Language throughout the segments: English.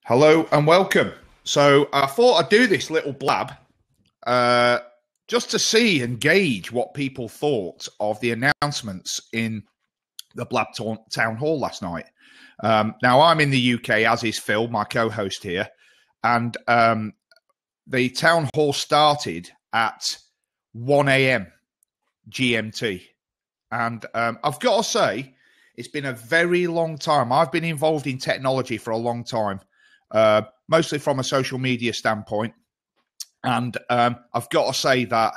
Hello and welcome. So I thought I'd do this little blab just to see and gauge what people thought of the announcements in the Blab Town Hall last night. Now, I'm in the UK, as is Phil, my co-host here, and the Town Hall started at 1 a.m. GMT. And I've got to say, it's been a very long time. I've been involved in technology for a long time. Mostly from a social media standpoint. And I've got to say that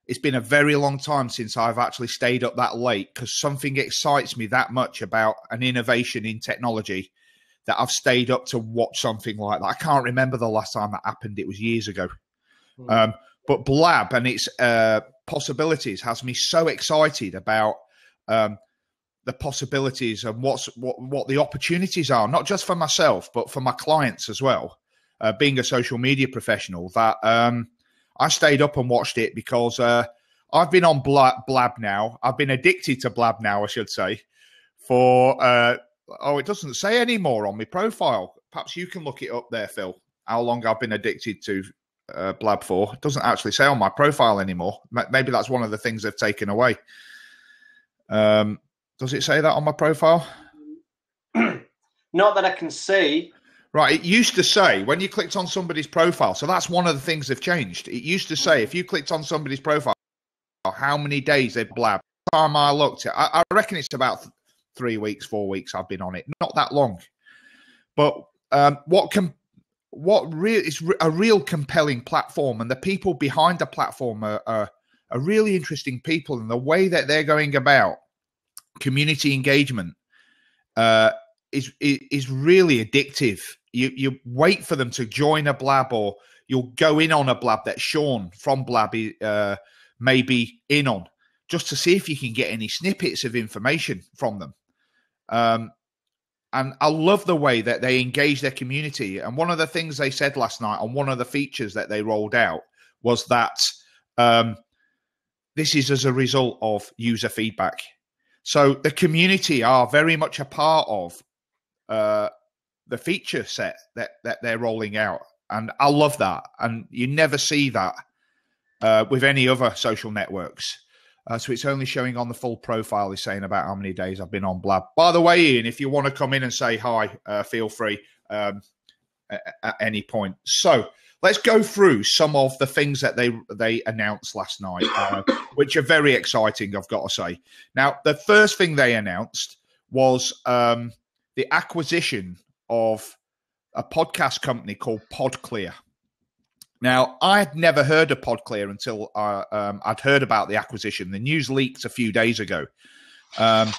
it's been a very long time since I've actually stayed up that late because something excites me that much about an innovation in technology that I've stayed up to watch something like that. I can't remember the last time that happened. It was years ago. But Blab and its possibilities has me so excited about the possibilities and what the opportunities are, not just for myself, but for my clients as well. Being a social media professional, that I stayed up and watched it because I've been on Blab now. I've been addicted to Blab now, I should say, for, it doesn't say anymore on my profile. Perhaps you can look it up there, Phil, how long I've been addicted to Blab for. It doesn't actually say on my profile anymore. Maybe that's one of the things they've taken away. Does it say that on my profile? Not that I can see. Right. It used to say when you clicked on somebody's profile. So that's one of the things they've changed. It used to say if you clicked on somebody's profile, how many days they'd Blab. Time I looked at, I reckon it's about 3 weeks, 4 weeks I've been on it. Not that long. But what really is a real compelling platform, and the people behind the platform are really interesting people, and the way that they're going about community engagement is really addictive. You wait for them to join a Blab, or you'll go in on a Blab that Sean from Blab may be in on, just to see if you can get any snippets of information from them. And I love the way that they engage their community. And one of the things they said last night on one of the features that they rolled out was that this is as a result of user feedback. So the community are very much a part of the feature set that they're rolling out. And I love that. And you never see that with any other social networks. So it's only showing on the full profile is saying about how many days I've been on Blab. By the way, Ian, if you want to come in and say hi, feel free at any point. So let's go through some of the things that they announced last night, which are very exciting, I've got to say. Now, the first thing they announced was the acquisition of a podcast company called PodClear. Now, I had never heard of PodClear until I'd heard about the acquisition. The news leaked a few days ago. And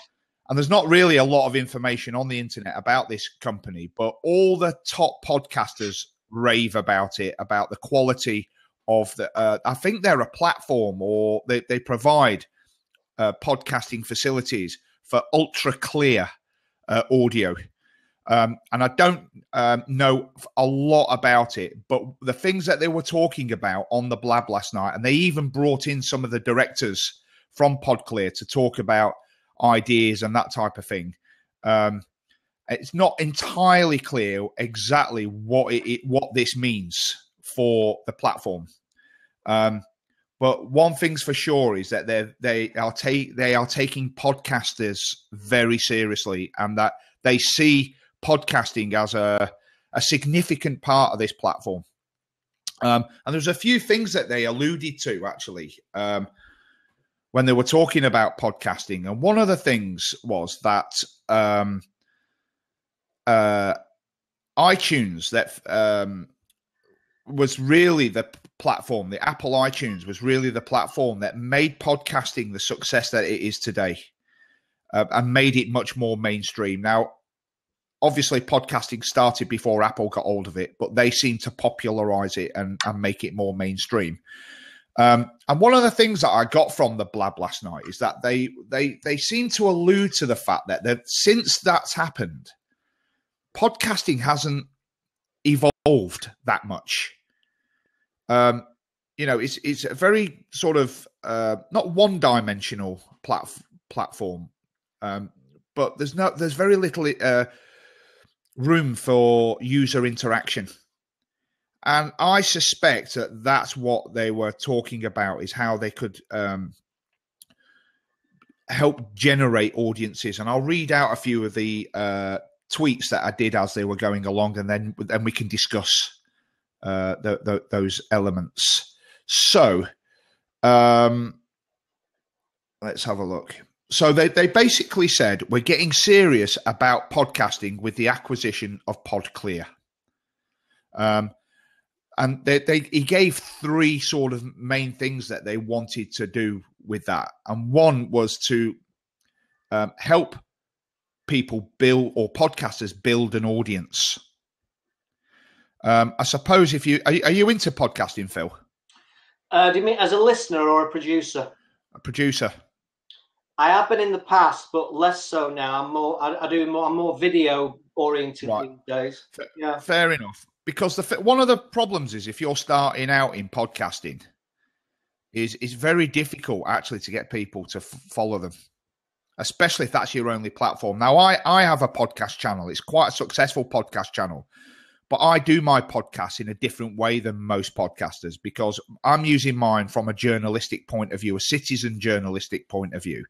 there's not really a lot of information on the internet about this company, but all the top podcasters rave about it, about the quality of the I think they're a platform, or they provide podcasting facilities for ultra clear audio. And I don't know a lot about it, but the things that they were talking about on the Blab last night, and they even brought in some of the directors from PodClear to talk about ideas and that type of thing. It's not entirely clear exactly what this means for the platform. But one thing's for sure is that they are taking podcasters very seriously, and that they see podcasting as a significant part of this platform. And there's a few things that they alluded to actually when they were talking about podcasting. And one of the things was that iTunes that was really the platform, the Apple iTunes was really the platform that made podcasting the success that it is today, and made it much more mainstream. Now, obviously, podcasting started before Apple got hold of it, but they seem to popularize it and make it more mainstream. And one of the things that I got from the Blab last night is that they seem to allude to the fact that since that's happened, podcasting hasn't evolved that much. It's a very sort of not one-dimensional platform, but there's very little room for user interaction. And I suspect that that's what they were talking about, is how they could help generate audiences. And I'll read out a few of the tweets that I did as they were going along, and then we can discuss those elements. So let's have a look. So they basically said, we're getting serious about podcasting with the acquisition of PodClear. And he gave three sort of main things that they wanted to do with that. And one was to help people build, or podcasters build, an audience. I suppose if are you into podcasting, Phil? Do you mean as a listener or a producer? A producer. I have been in the past, but less so now. I'm more video oriented these days. Yeah, fair enough. Because one of the problems is, if you're starting out in podcasting, is it's very difficult actually to get people to follow them, especially if that's your only platform. Now, I have a podcast channel. It's quite a successful podcast channel, but I do my podcast in a different way than most podcasters, because I'm using mine from a journalistic point of view, a citizen journalistic point of view.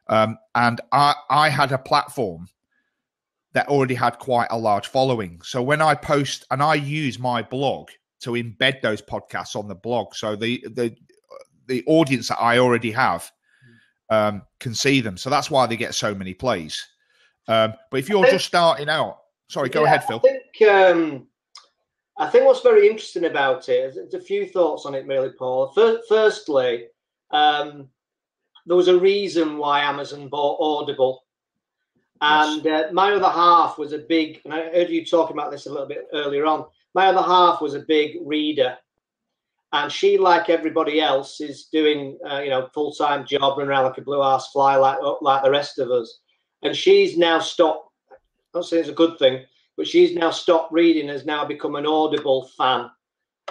And I had a platform that already had quite a large following. So when I post, and I use my blog to embed those podcasts on the blog, so the audience that I already have can see them. So that's why they get so many plays. But if you're just starting out, sorry, go ahead, Phil. I think what's very interesting about it, there's a few thoughts on it, really, Paul. Firstly, there was a reason why Amazon bought Audible. And my other half was a big, and I heard you talking about this a little bit earlier on, my other half was a big reader. And she, like everybody else, is doing, full-time job, running around like a blue-ass fly like the rest of us. And she's now stopped, I'm not saying it's a good thing, but she's now stopped reading, has now become an Audible fan.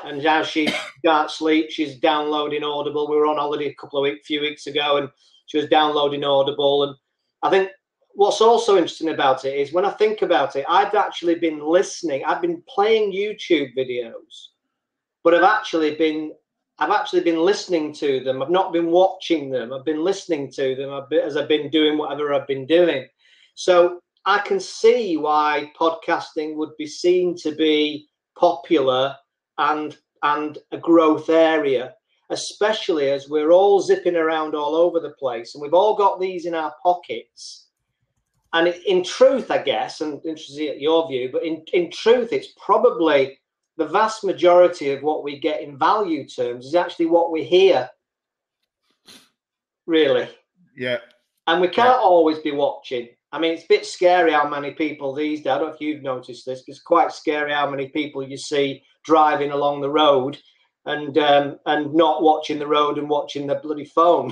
And now she can't sleep, she's downloading Audible. We were on holiday a few weeks ago, and she was downloading Audible. And I think what's also interesting about it is, when I think about it, I've actually been listening. I've been playing YouTube videos, but I've actually been listening to them. I've not been watching them. I've been listening to them as I've been doing whatever I've been doing. So I can see why podcasting would be seen to be popular and a growth area, especially as we're all zipping around all over the place, and we've all got these in our pockets. And in truth, I guess, and interested in your view, but in truth, it's probably the vast majority of what we get in value terms is actually what we hear, really. Yeah. And we can't always be watching. I mean, it's a bit scary how many people these days, I don't know if you've noticed this, but it's quite scary how many people you see driving along the road and not watching the road and watching the bloody phone.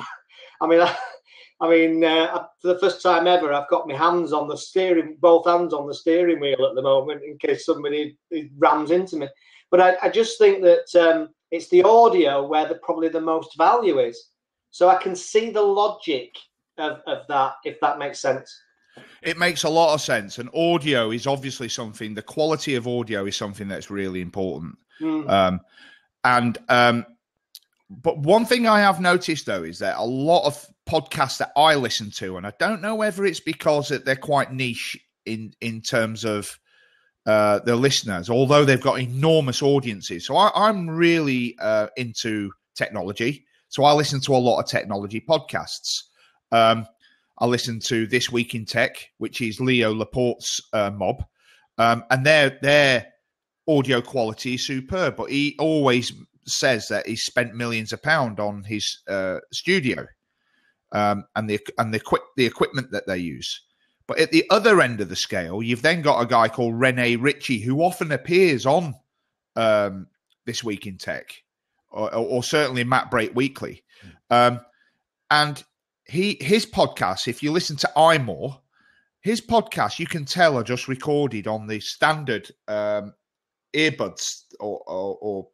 I mean, for the first time ever, I've got my hands on the steering, both hands on the steering wheel at the moment, in case somebody rams into me. But I just think that it's the audio where probably the most value is. So I can see the logic of that, if that makes sense. It makes a lot of sense. And audio is obviously something, the quality of audio is something that's really important. But one thing I have noticed, though, is that a lot of podcasts that I listen to, and I don't know whether it's because they're quite niche in terms of the listeners, although they've got enormous audiences. So I'm really into technology. So I listen to a lot of technology podcasts. I listen to This Week in Tech, which is Leo Laporte's mob. And their audio quality is superb, but he always says that he spent millions of pounds on his studio and the equipment that they use. But at the other end of the scale, you've then got a guy called Rene Ritchie, who often appears on This Week in Tech, or certainly Matt Brake Weekly. And his podcasts, if you listen to iMore, his podcasts, you can tell, are just recorded on the standard earbuds or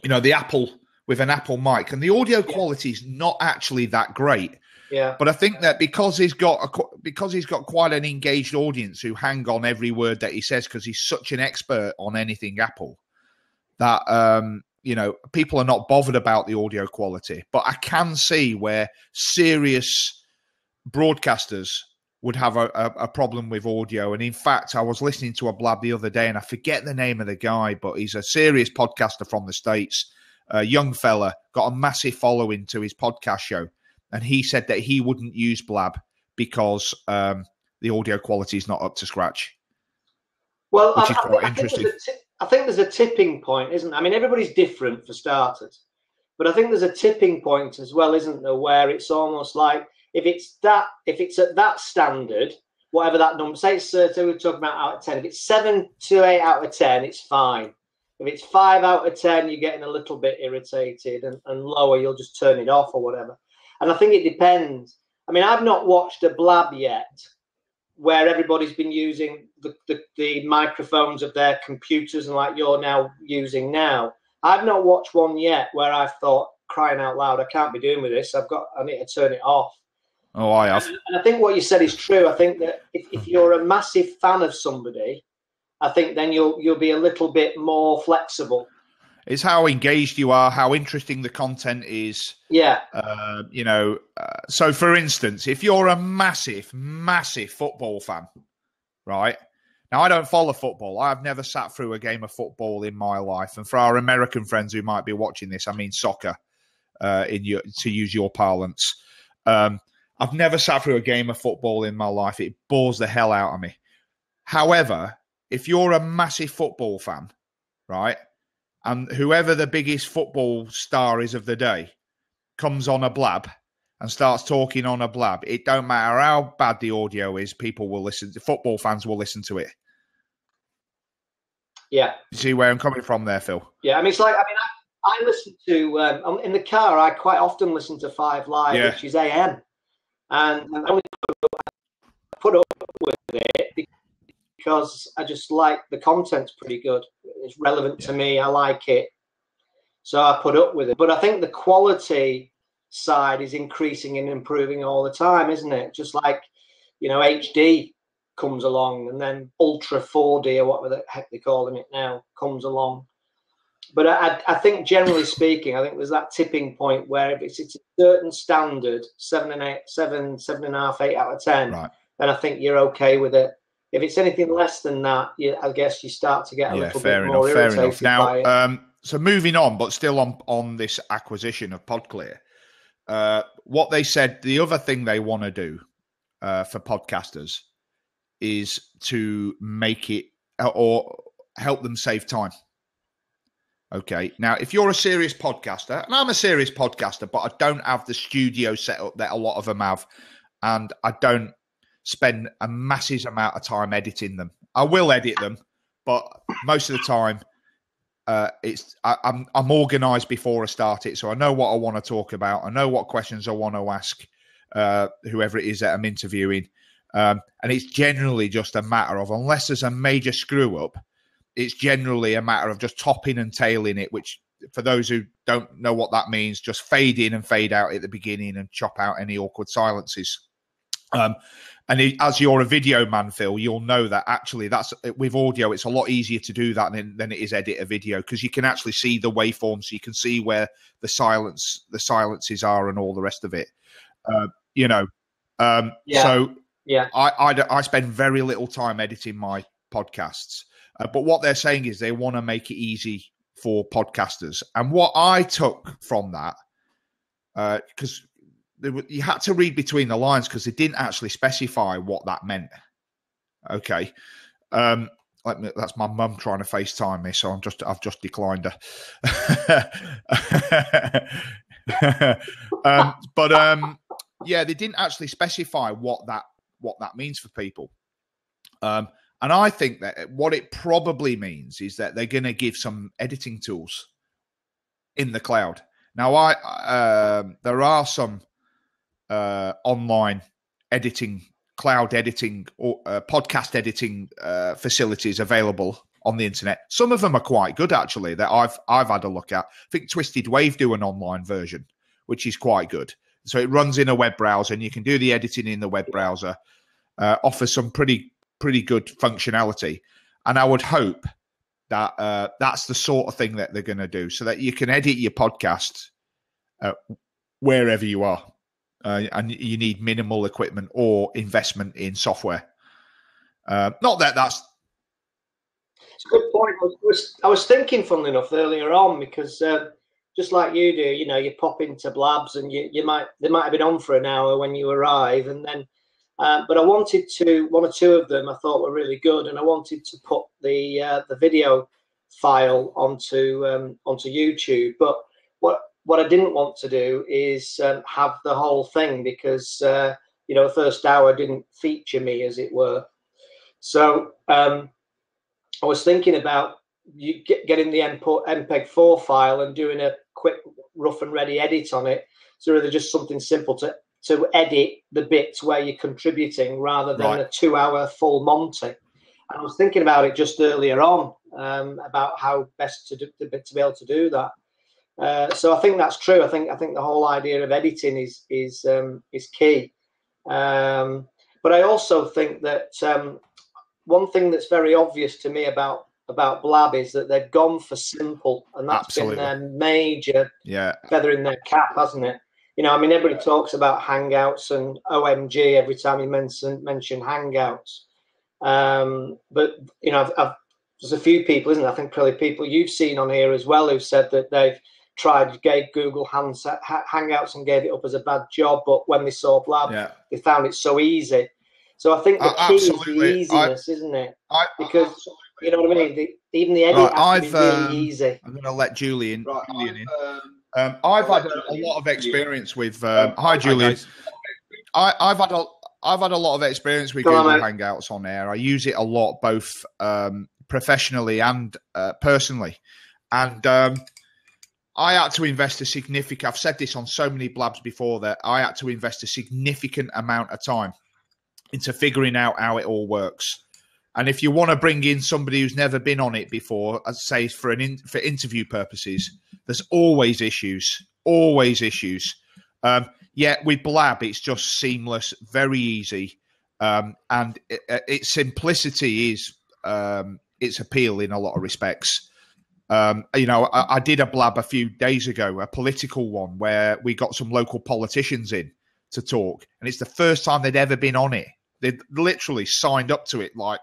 the Apple, with an Apple mic, and the audio quality is not actually that great. Yeah. But I think that because he's got quite an engaged audience who hang on every word that he says because he's such an expert on anything Apple, that people are not bothered about the audio quality. But I can see where serious broadcasters would have a problem with audio. And in fact, I was listening to a Blab the other day, and I forget the name of the guy, but he's a serious podcaster from the States, a young fella, got a massive following to his podcast show. And he said that he wouldn't use Blab because the audio quality is not up to scratch. Well, which is quite interesting. I think there's a tipping point, isn't there? I mean, everybody's different for starters. But I think there's a tipping point as well, isn't there, where it's almost like if it's at that standard, whatever that number, say we're talking about out of 10. If it's 7 to 8 out of 10, it's fine. If it's 5 out of 10, you're getting a little bit irritated, and lower, you'll just turn it off or whatever. And I think it depends. I mean, I've not watched a Blab yet where everybody's been using the microphones of their computers and like you're now using now. I've not watched one yet where I've thought, crying out loud, I can't be doing with this. I need to turn it off. Oh, I have. And I think what you said is true. I think that if you're a massive fan of somebody, I think then you'll be a little bit more flexible. It's how engaged you are, how interesting the content is. Yeah. So for instance, if you're a massive football fan, right? Now, I don't follow football. I've never sat through a game of football in my life. And for our American friends who might be watching this, I mean soccer, to use your parlance. I've never sat through a game of football in my life. It bores the hell out of me. However, if you're a massive football fan, right, and whoever the biggest football star is of the day comes on a Blab and starts talking on a Blab, it don't matter how bad the audio is, people will listen. Football fans will listen to it. Yeah. You see where I'm coming from there, Phil? Yeah, I mean, I listen to, in the car, I quite often listen to 5 Live, which is AM. And I only put up with it because I just like the content's pretty good. It's relevant to me. I like it. So I put up with it. But I think the quality side is increasing and improving all the time, isn't it? Just like, HD comes along, and then Ultra 4D or whatever the heck they're calling it now comes along. But I think, generally speaking, I think there's that tipping point where if it's a certain standard, 7.5, 8 out of 10, right, then I think you're okay with it. If it's anything less than that, I guess you start to get a little bit more irritated by it. Now, so moving on, but still on this acquisition of PodClear, what they said, the other thing they want to do for podcasters is to make it or help them save time. Okay. Now, if you're a serious podcaster, and I'm a serious podcaster, but I don't have the studio setup that a lot of them have, and I don't spend a massive amount of time editing them. I will edit them, but most of the time, I'm organised before I start it, so I know what I want to talk about. I know what questions I want to ask whoever it is that I'm interviewing, and it's generally just a matter of, unless there's a major screw up, it's generally a matter of just topping and tailing it, which, for those who don't know what that means, just fade in and fade out at the beginning and chop out any awkward silences. As you're a video man, Phil, you'll know that actually that's with audio, it's a lot easier to do that than it is edit a video, because you can actually see the waveforms, so you can see where the silences are and all the rest of it. So I spend very little time editing my podcasts. But what they're saying is they want to make it easy for podcasters. And what I took from that, because you had to read between the lines because they didn't actually specify what that meant. Okay. That's my mum trying to FaceTime me, so I've just declined her. They didn't actually specify what that means for people. And I think that what it probably means is that they're going to give some editing tools in the cloud. Now, there are some online editing, cloud editing, or podcast editing facilities available on the internet. Some of them are quite good, actually, that I've had a look at. I think Twisted Wave do an online version, which is quite good. So it runs in a web browser, and you can do the editing in the web browser. Offers some pretty good functionality, and I would hope that that's the sort of thing that they're going to do, so that you can edit your podcast wherever you are, and you need minimal equipment or investment in software. Not that that's. It's a good point. I was thinking, funnily enough, earlier on, because just like you do, you pop into Blabs and they might have been on for an hour when you arrive, and then. But I wanted to, one or two of them I thought were really good, and I wanted to put the video file onto YouTube. But what I didn't want to do is have the whole thing, because the first hour didn't feature me, as it were. So I was thinking about getting the MPEG-4 file and doing a quick rough and ready edit on it. So really just something simple to edit the bits where you're contributing, rather than a 2-hour full Monty. And I was thinking about it just earlier on, about how best to be able to do that. So I think that's true. I think the whole idea of editing is key. But I also think that one thing that's very obvious to me about Blab is that they've gone for simple, and that's been their major feather in their cap, hasn't it? Everybody talks about Hangouts and OMG every time you mention Hangouts. But, there's a few people, isn't there? I think probably people you've seen on here as well, who've said that they've gave Google Hangouts and gave it up as a bad job. But when they saw Blab, they found it so easy. So I think the key is the easiness, isn't it? Because, you know what I mean? Even the edit has to be really easy. I'm going to let Julian in. I've had a lot of experience with. Hi, Julian. I've had a lot of experience with Google Hangouts on air. I use it a lot, both professionally and personally. And I had to invest a significant. I've said this on so many Blabs before, that I had to invest a significant amount of time into figuring out how it all works. And if you want to bring in somebody who's never been on it before, as say for interview purposes, there's always issues. Yet with Blab, it's just seamless, very easy, and its simplicity is its appeal in a lot of respects. I did a Blab a few days ago, a political one, where we got some local politicians in to talk, and it's the first time they'd ever been on it. They literally signed up to it like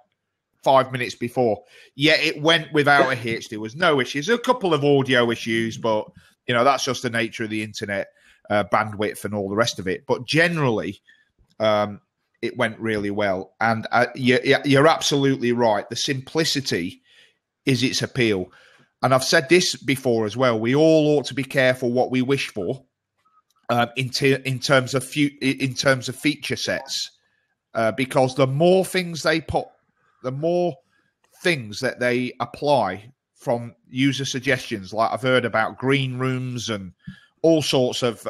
5 minutes before. Yet it went without a hitch. There was no issues. A couple of audio issues, but that's just the nature of the internet, bandwidth and all the rest of it. But generally, it went really well. And you're absolutely right. The simplicity is its appeal. And I've said this before as well. We all ought to be careful what we wish for in terms of feature sets, because the more things they put, the more things that they apply from user suggestions, like I've heard about green rooms and all sorts of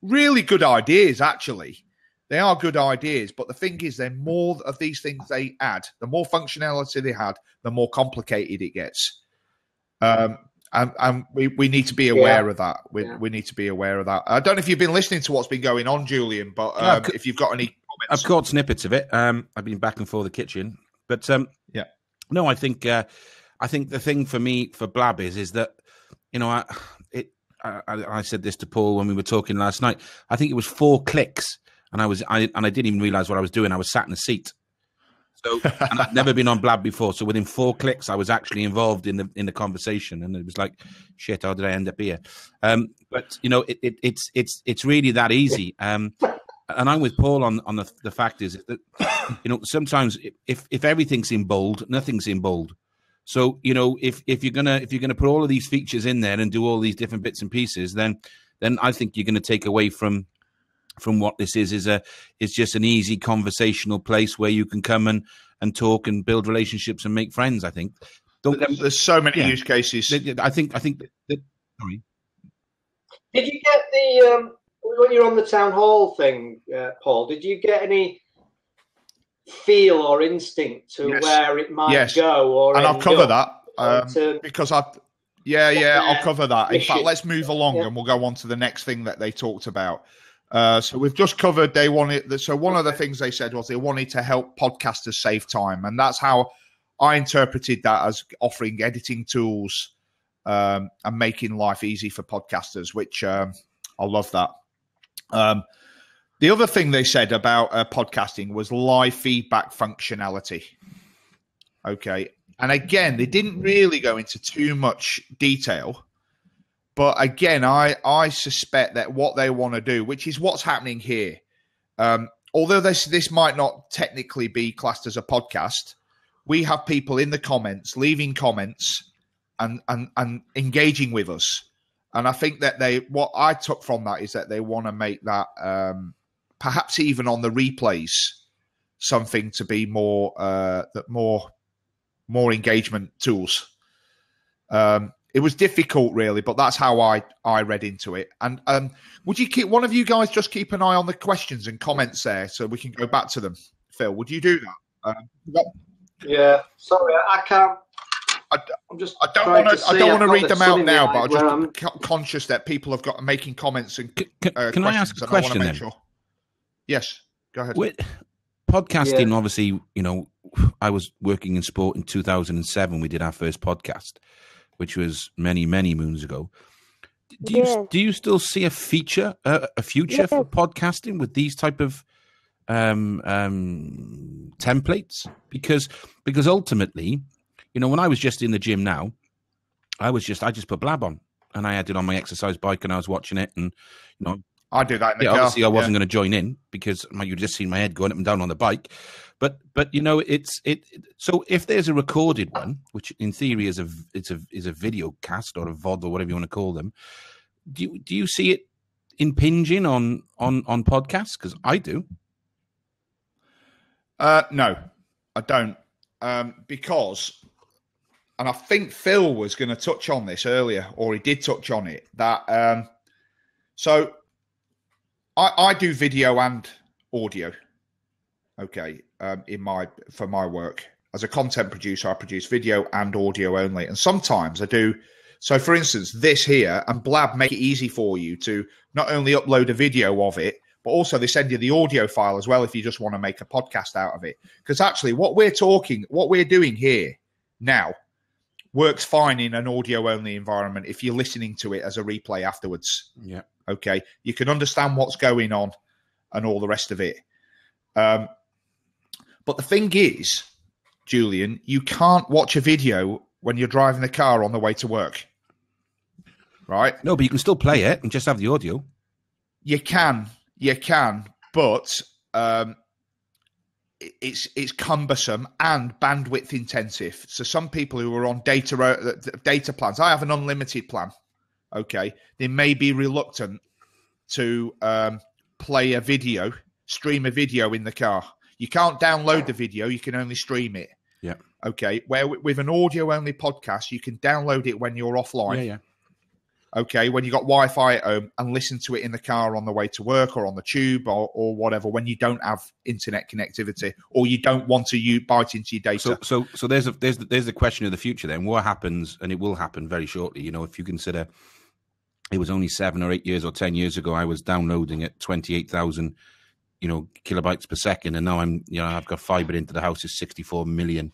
really good ideas, actually. They are good ideas, but the thing is, the more of these things they add, the more functionality they had, the more complicated it gets. And we need to be aware of that. We need to be aware of that. I don't know if you've been listening to what's been going on, Julian, but if you've got any comments. I've caught snippets of it. I've been back and forth the kitchen. But no, I think the thing for me for Blab is that I said this to Paul when we were talking last night. I think it was 4 clicks, and I didn't even realize what I was doing. I was sat in a seat. So, and I've never been on Blab before. So within 4 clicks, I was actually involved in the conversation, and it was like, shit, how did I end up here? But it's really that easy. And I'm with Paul on the fact is that sometimes if everything's in bold, nothing's in bold. So if you're gonna put all of these features in there and do all these different bits and pieces, then I think you're going to take away from what this is just an easy conversational place where you can come and talk and build relationships and make friends. I think there's so many use cases. I think sorry. Did you get the when you're on the town hall thing, Paul? Did you get any feel or instinct to where it might go? Or and I'll cover that because I'll cover that. In fact, let's move along and we'll go on to the next thing that they talked about. So we've just covered they wanted. So one of the things they said was they wanted to help podcasters save time, and that's how I interpreted that, as offering editing tools and making life easy for podcasters, which I love that. The other thing they said about podcasting was live feedback functionality. Okay, and again, they didn't really go into too much detail. But again, I suspect that what they want to do, which is what's happening here, although this might not technically be classed as a podcast, we have people in the comments leaving comments and engaging with us. And I think that what I took from that is that they want to make that perhaps even on the replays something to be more engagement tools. It was difficult, really, but that's how I read into it. And would you keep one of you guys just keep an eye on the questions and comments there so we can go back to them? Phil, would you do that? Yeah, sorry, I can't. I don't want to read them out now, but I'm just conscious that people have got making comments and can I ask a question then? Sure. Yes, go ahead. Podcasting, obviously, I was working in sport in 2007. We did our first podcast, which was many, many moons ago. Do you still see a future for podcasting with these type of templates? Because ultimately, when I was just in the gym now, I just put Blab on and I had it on my exercise bike and I was watching it, and I do that in the car. Obviously I wasn't going to join in because you'd just seen my head going up and down on the bike. But so if there's a recorded one, which in theory is a video cast or a VOD or whatever you want to call them, do you see it impinging on podcasts? Because I do. No, I don't. Because, and I think Phil was going to touch on this earlier, or he did touch on it, that so I do video and audio. Okay, for my work as a content producer, I produce video and audio only, and sometimes I do. So, for instance, this here and Blab make it easy for you to not only upload a video of it, but also they send you the audio file as well if you just want to make a podcast out of it. Because actually, what we're doing here now works fine in an audio only environment if you're listening to it as a replay afterwards. Yeah. Okay, you can understand what's going on and all the rest of it. But the thing is, Julian, you can't watch a video when you're driving the car on the way to work, right? No, but you can still play it and just have the audio. You can, but it's cumbersome and bandwidth intensive. So some people who are on data plans, I have an unlimited plan. Okay, they may be reluctant to stream a video in the car. You can't download the video; you can only stream it. Yeah. Okay. Where with an audio-only podcast, you can download it when you're offline. Yeah. Okay. When you got Wi-Fi at home and listen to it in the car on the way to work or on the tube or whatever. When you don't have internet connectivity or you don't want to bite into your data. So there's the question of the future. Then what happens, and it will happen very shortly. If you consider it was only 7 or 8 years or 10 years ago, I was downloading at 28,000. Kilobytes per second, and now I've got fiber into the house is 64 million,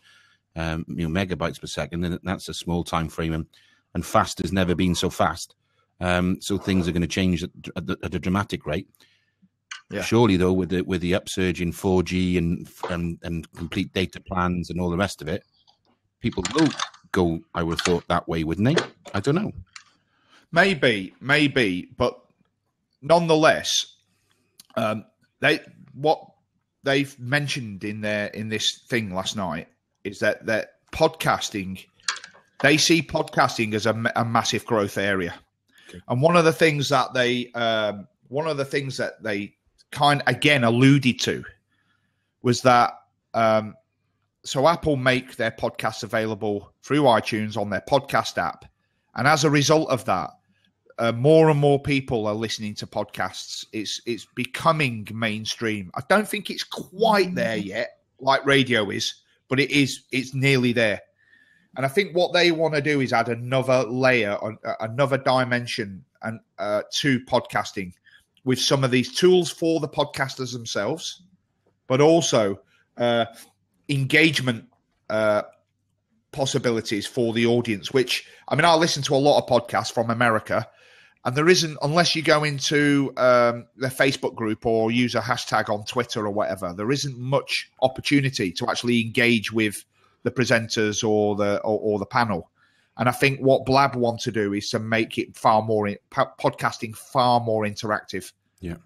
megabytes per second, and that's a small time frame, and fast has never been so fast. So things are going to change at a dramatic rate. Yeah. Surely, though, with the upsurge in 4G and complete data plans and all the rest of it, people will go. I would have thought that way, wouldn't they? I don't know. Maybe, but nonetheless, what they've mentioned in this thing last night is that podcasting, they see podcasting as a massive growth area. Okay. And one of the things that they kind of again alluded to was that so Apple make their podcasts available through iTunes on their podcast app, and as a result of that, more and more people are listening to podcasts. It's becoming mainstream. I don't think it's quite there yet, like radio is, but it's nearly there. And I think what they want to do is add another layer, another dimension, and to podcasting, with some of these tools for the podcasters themselves, but also engagement possibilities for the audience, which, I mean, I listen to a lot of podcasts from America, and there isn't, unless you go into the Facebook group or use a hashtag on Twitter or whatever, there isn't much opportunity to actually engage with the presenters or the panel. And I think what Blab want to do is to make it far more podcasting far more interactive. Yeah.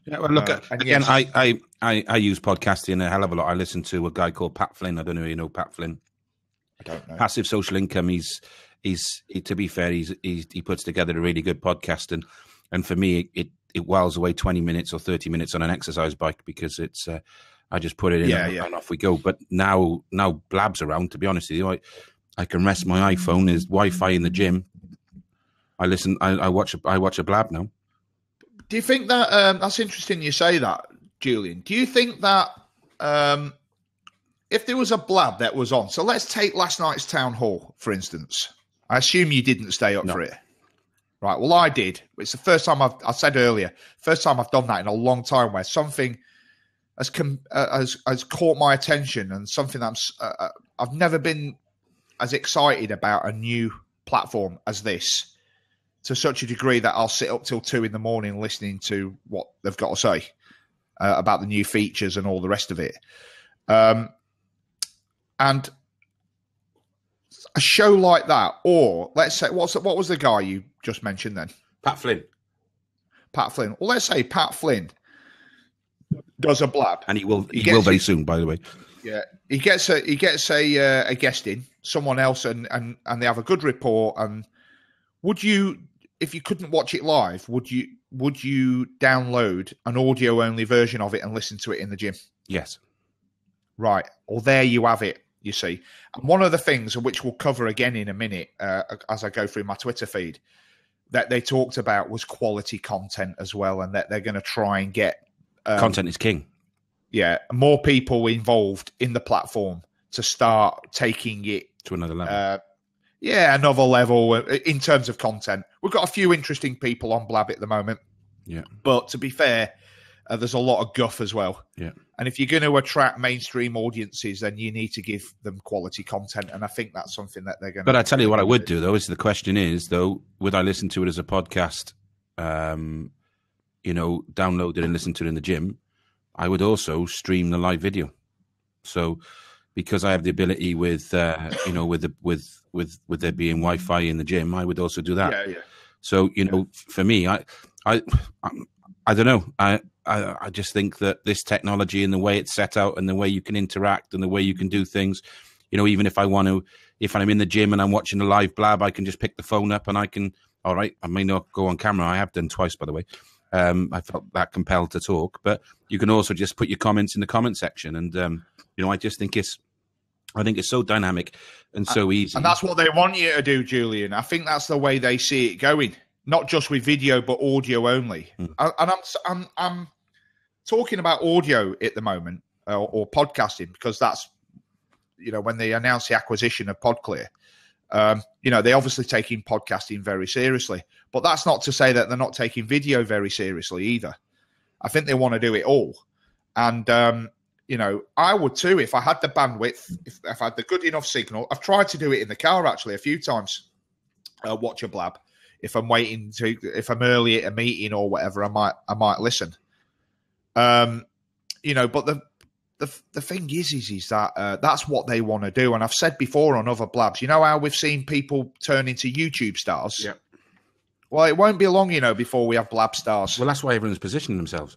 Yeah. Well, look, again, yes. I use podcasting a hell of a lot. I listen to a guy called Pat Flynn. I don't know if you know Pat Flynn. I don't know. Passive Social Income. He's to be fair, he puts together a really good podcast, and for me, it whiles away 20 minutes or 30 minutes on an exercise bike, because it's I just put it in and off we go. But now Blab's around. To be honest with you, I can rest my iPhone. There's Wi-Fi in the gym. I listen. I watch a Blab now. Do you think that that's interesting? You say that, Julian. Do you think that if there was a Blab that was on, so let's take last night's town hall for instance. I assume you didn't stay up for it, right? Well, I did. It's the first time I said earlier, first time I've done that in a long time, where something has caught my attention, and something I've never been as excited about a new platform as this, to such a degree that I'll sit up till 2 a.m. listening to what they've got to say about the new features and all the rest of it. And a show like that, or let's say, what was the guy you just mentioned then? Pat Flynn. Pat Flynn. Well, let's say Pat Flynn does a Blab, and he will very soon, by the way. Yeah, he gets a guest in, someone else, and they have a good report. And would you, if you couldn't watch it live, would you download an audio only version of it and listen to it in the gym? Yes. Right. Well, there you have it. You see, and one of the things, which we'll cover again in a minute as I go through my Twitter feed, that they talked about was quality content as well, and that they're going to try and get content is king. Yeah, more people involved in the platform to start taking it to another level. Another level in terms of content. We've got a few interesting people on Blab at the moment. Yeah, but to be fair, there's a lot of guff as well. Yeah. And if you're going to attract mainstream audiences, then you need to give them quality content. And I think that's something that they're going to... But I tell you what I would do, though, is the question is, though, would I listen to it as a podcast, download it and listen to it in the gym? I would also stream the live video. So because I have the ability with there being Wi-Fi in the gym, I would also do that. Yeah. So, for me, I don't know. I just think that this technology and the way it's set out and the way you can interact and the way you can do things, even if I'm in the gym and I'm watching a live Blab, I can just pick the phone up and I may not go on camera. I have done twice, by the way. I felt that compelled to talk, but you can also just put your comments in the comment section. And, I just think it's so dynamic and so easy. And that's what they want you to do, Julian. I think that's the way they see it going. Not just with video, but audio only. And I'm talking about audio at the moment, or podcasting, because that's, when they announced the acquisition of PodClear, they're obviously taking podcasting very seriously. But that's not to say that they're not taking video very seriously either. I think they want to do it all. And, I would too, if I had the bandwidth, if I had the good enough signal. I've tried to do it in the car, actually, a few times, watch a Blab. If I'm if I'm early at a meeting or whatever, I might listen. But the thing is that that's what they want to do. And I've said before on other Blabs, how we've seen people turn into YouTube stars. Yeah. Well, it won't be long, before we have Blab stars. Well, that's why everyone's positioning themselves.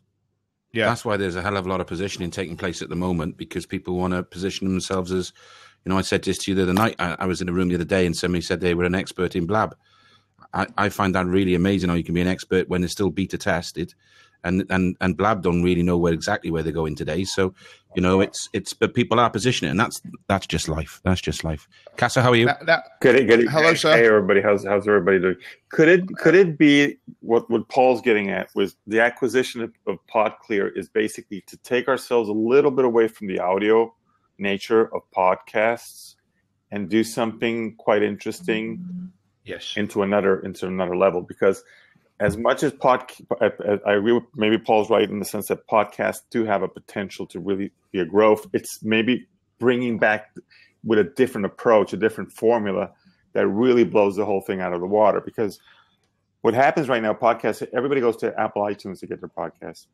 Yeah. That's why there's a hell of a lot of positioning taking place at the moment, because people want to position themselves as, I said this to you the other night. I was in a room the other day and somebody said they were an expert in Blab. I find that really amazing how you can be an expert when it's still beta tested, and Blab don't really know exactly where they're going today. So, but people are positioning, and that's just life. That's just life. Casa, how are you? Good. Hello, sir. Hey, everybody. How's everybody doing? Could it be what Paul's getting at was the acquisition of PodClear is basically to take ourselves a little bit away from the audio nature of podcasts and do something quite interesting. Yes. Into another level, because as much as I agree with, maybe Paul's right in the sense that podcasts do have a potential to really be a growth. It's maybe bringing back with a different approach, a different formula that really blows the whole thing out of the water. Because what happens right now, podcasts, everybody goes to Apple iTunes to get their podcasts.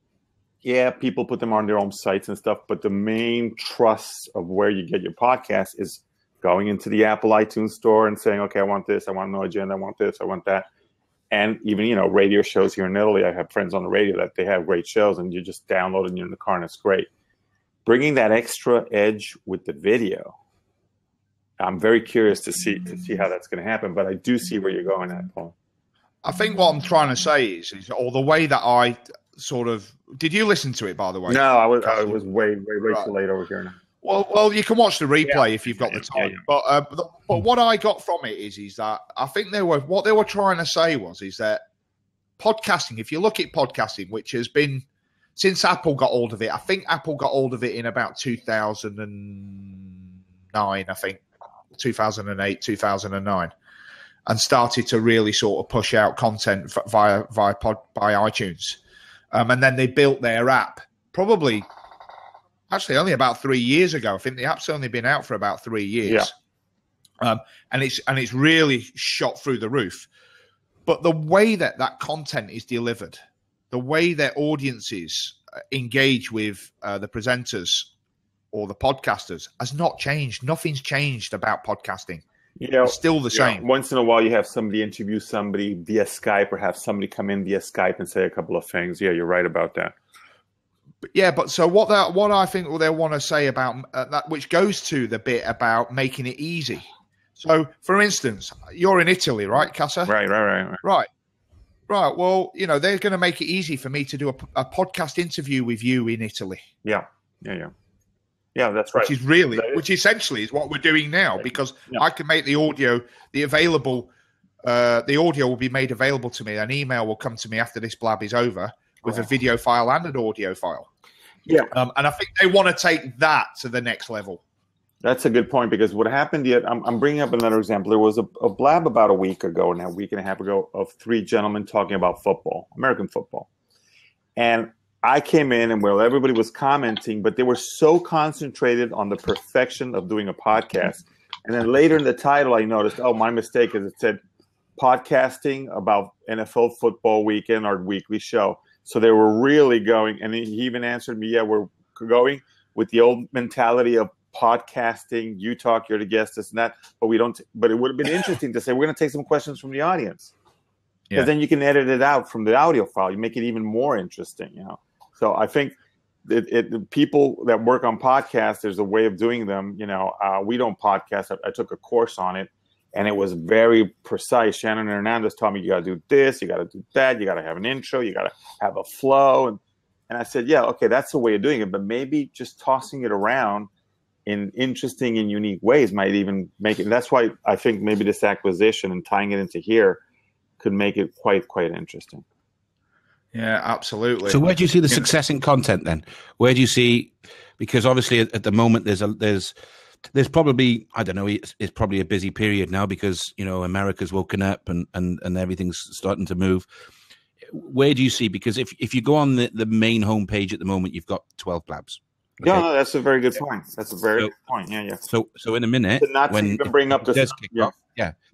Yeah, people put them on their own sites and stuff, but the main trust of where you get your podcast is going into the Apple iTunes store and saying, okay, I want this, I want No Agenda, I want this, I want that. And even, radio shows here in Italy, I have friends on the radio that they have great shows and you just download it and you're in the car and it's great. Bringing that extra edge with the video, I'm very curious to see how that's going to happen, but I do see where you're going at, Paul. I think what I'm trying to say is or the way that I sort of, did you listen to it, by the way? No, I was way too late over here now. Well, you can watch the replay if you've got the time. Yeah. But what I got from it is that I think what they were trying to say is that podcasting, if you look at podcasting, which has been since Apple got hold of it, I think Apple got hold of it in about 2009, 2008, 2009, and started to really sort of push out content via iTunes. And then they built their app probably actually only about 3 years ago. I think the app's only been out for about 3 years. Yeah. And it's really shot through the roof. But the way that content is delivered, the way that audiences engage with the presenters or the podcasters has not changed. Nothing's changed about podcasting. It's still the same. Once in a while, you have somebody interview somebody via Skype, or have somebody come in via Skype and say a couple of things. Yeah, you're right about that. But so what I think they want to say about that, which goes to the bit about making it easy. So, for instance, you're in Italy, right, Casa? Right. Well, they're going to make it easy for me to do a podcast interview with you in Italy. Yeah, that's right. Which essentially is what we're doing now, because I can make the audio, the audio will be made available to me. An email will come to me after this blab is over with a video file and an audio file. Yeah. And I think they want to take that to the next level. That's a good point, because what happened yet, I'm bringing up another example. There was a blab about a week and a half ago, of 3 gentlemen talking about football, American football. And I came in and everybody was commenting, but they were so concentrated on the perfection of doing a podcast. And then later in the title, I noticed, my mistake is it said podcasting about NFL football weekend, our weekly show. So they were really going, and he even answered me, yeah, we're going with the old mentality of podcasting. You talk, you're the guest, this and that, but we don't. But it would have been interesting to say, we're going to take some questions from the audience. Because then you can edit it out from the audio file. You make it even more interesting, So I think the people that work on podcasts, there's a way of doing them. We don't podcast. I took a course on it, and it was very precise. Shannon Hernandez taught me, you got to do this, you got to do that, you got to have an intro, you got to have a flow. And I said, yeah, okay, that's the way of doing it. But maybe just tossing it around in interesting and unique ways might even make it. And that's why I think maybe this acquisition and tying it into here could make it quite interesting. Yeah, absolutely. So where do you see the success in content then? Where do you see, because obviously at the moment there's probably, I don't know, it's probably a busy period now because, America's woken up and everything's starting to move. Where do you see, because if you go on the main homepage at the moment, you've got 12 blabs. Okay? No, that's a very good point. That's a very good point. Yeah. So in a minute, when even bring up this,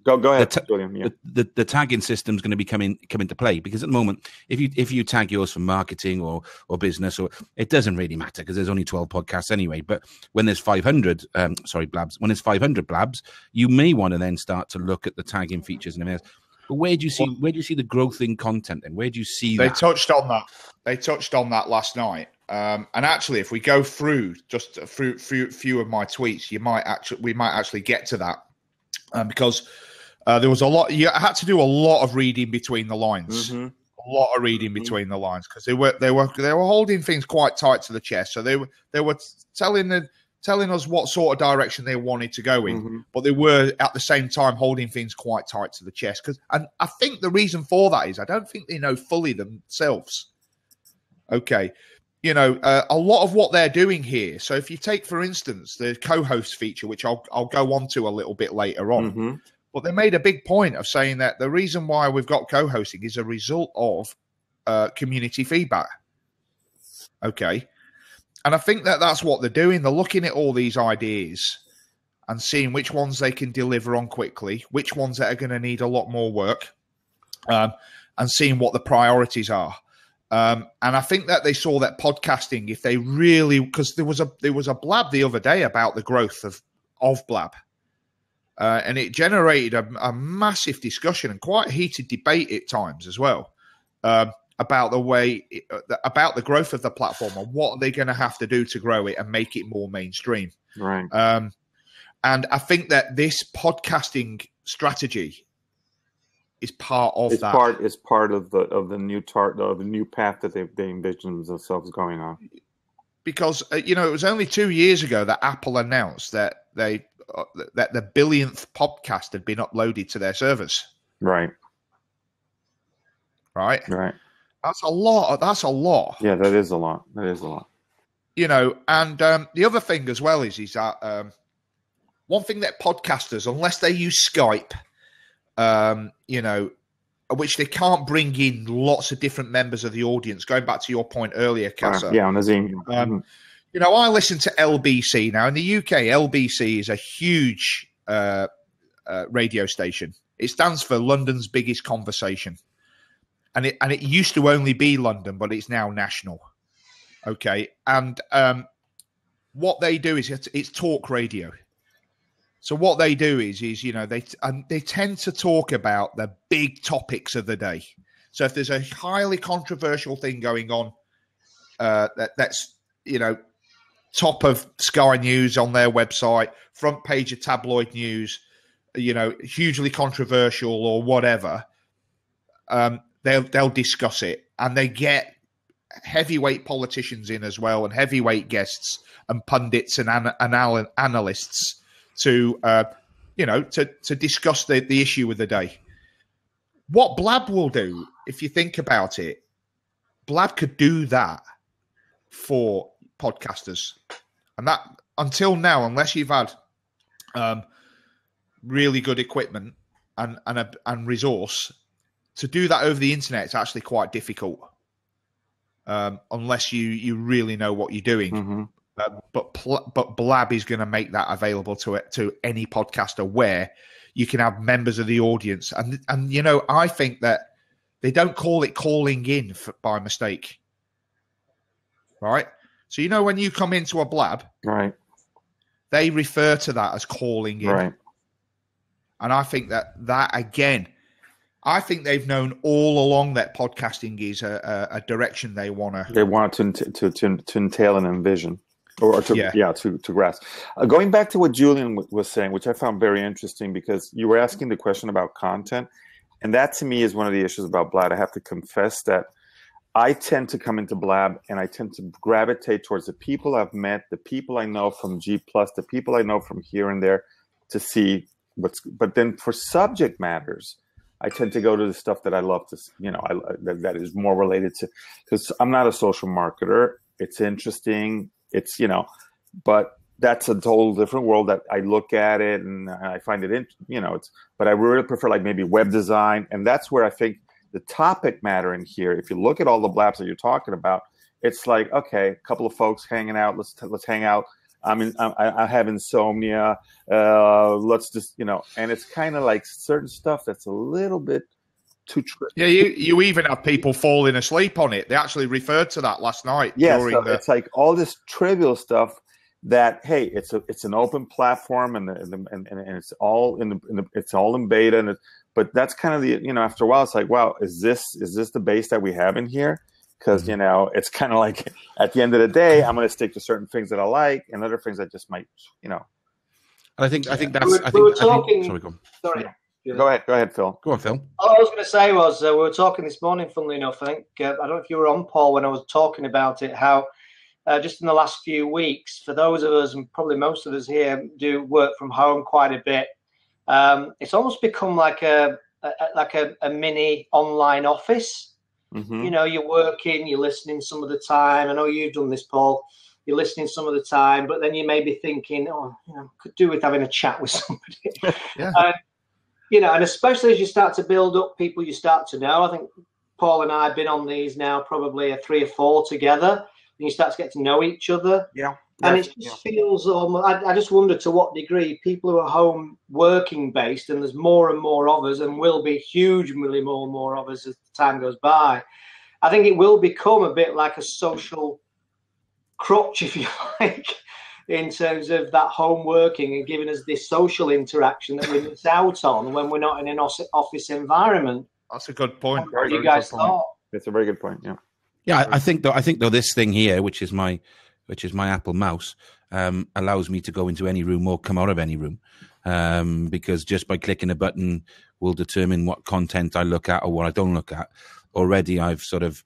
Go ahead, Julian. The tagging system is going to come into play, because at the moment, if you tag yours for marketing or business, or it doesn't really matter because there's only 12 podcasts anyway. But when there's 500 blabs, when there's 500 blabs, you may want to then start to look at the tagging features and everything else. But where do you see the growth in content then? Where do you see that? They touched on that last night. And actually, if we go through just a few of my tweets, we might actually get to that, because there was a lot. You had to do a lot of reading between the lines, a lot of reading between the lines, because they were holding things quite tight to the chest. So they were telling us what sort of direction they wanted to go in, but they were at the same time holding things quite tight to the chest. And I think the reason for that is I don't think they know fully themselves. Okay. A lot of what they're doing here. So if you take, for instance, the co-host feature, which I'll go on to a little bit later on, But they made a big point of saying that the reason why we've got co-hosting is a result of community feedback. Okay. And I think that that's what they're doing. They're looking at all these ideas and seeing which ones they can deliver on quickly, which ones that are going to need a lot more work, and seeing what the priorities are. And I think that they saw that podcasting, if they really, because there was a Blab the other day about the growth of Blab, and it generated a massive discussion and quite a heated debate at times as well, about about the growth of the platform and what are they going to have to do to grow it and make it more mainstream. Right. And I think that this podcasting strategy is part of that. It's part of the new path that they envision themselves going on. Because it was only 2 years ago that Apple announced that that the billionth podcast had been uploaded to their servers. Right. Right. That's a lot. Yeah, that is a lot. And the other thing as well is that one thing that podcasters, unless they use Skype, which they can't bring in lots of different members of the audience. Going back to your point earlier, Casa. Yeah, on Azim. I listen to LBC now. In the UK, LBC is a huge radio station. It stands for London's Biggest Conversation, and it used to only be London, but it's now national. Okay, and what they do is it's talk radio. So what they do is they tend to talk about the big topics of the day. So if there's a highly controversial thing going on, that's top of Sky News on their website, front page of tabloid news, hugely controversial or whatever, they'll discuss it, and they get heavyweight politicians in as well, and heavyweight guests and pundits and analysts to discuss the issue of the day. What Blab will do, if you think about it, Blab could do that for podcasters, and that until now, unless you've had really good equipment and resource to do that over the internet, it's actually quite difficult, unless you really know what you're doing. Mm-hmm. But Blab is going to make that available to any podcaster, where you can have members of the audience. And I think that they don't call it calling in by mistake. Right? So, when you come into a Blab, right, they refer to that as calling in. Right. And I think that again, I think they've known all along that podcasting is a direction they want to entail and envision. Or to grasp. Going back to what Julian was saying, which I found very interesting, because you were asking the question about content, and that to me is one of the issues about Blab. I have to confess that I tend to come into Blab and I tend to gravitate towards the people I've met, the people I know from G+, the people I know from here and there, to see but then for subject matters, I tend to go to the stuff that I love to, that is more related to, because I'm not a social marketer. It's interesting. It's, but that's a total different world that I look at it and I find it, but I really prefer like maybe web design. And that's where I think the topic matter in here. If you look at all the Blabs that you're talking about, it's like, okay, a couple of folks hanging out. Let's hang out. I have insomnia. Let's just, and it's kind of like certain stuff that's a little bit too tricky. Yeah, you even have people falling asleep on it. They actually referred to that last night. Yeah, so it's like all this trivial stuff that, hey, it's an open platform and it's all it's all in beta, but that's kind of the after a while it's like, wow, is this the base that we have in here? Because it's kind of like at the end of the day, I'm going to stick to certain things that I like and other things that just might, I think that's. Sorry, go on. Go ahead, Phil. Go on, Phil. All I was going to say was we were talking this morning, funnily enough. I think I don't know if you were on, Paul, when I was talking about it. How just in the last few weeks, for those of us, and probably most of us here, do work from home quite a bit. It's almost become like a mini online office. Mm-hmm. You're working, you're listening some of the time. I know you've done this, Paul. You're listening some of the time, but then you may be thinking, could do with having a chat with somebody. Yeah. you know, and especially as you start to build up people you start to know. I think Paul and I have been on these now probably 3 or 4 together, and you start to get to know each other. Yeah. And it just feels almost, I just wonder to what degree people who are home working based, and there's more and more of us, and will be hugely more and more of us as time goes by. I think it will become a bit like a social crutch, if you like, in terms of that home working and giving us this social interaction that we miss out on when we're not in an office environment. That's a good point. What do you guys thought? That's a very good point. Yeah. Yeah, I think though this thing here, which is my Apple mouse, allows me to go into any room or come out of any room, because just by clicking a button will determine what content I look at or what I don't look at. Already, I've sort of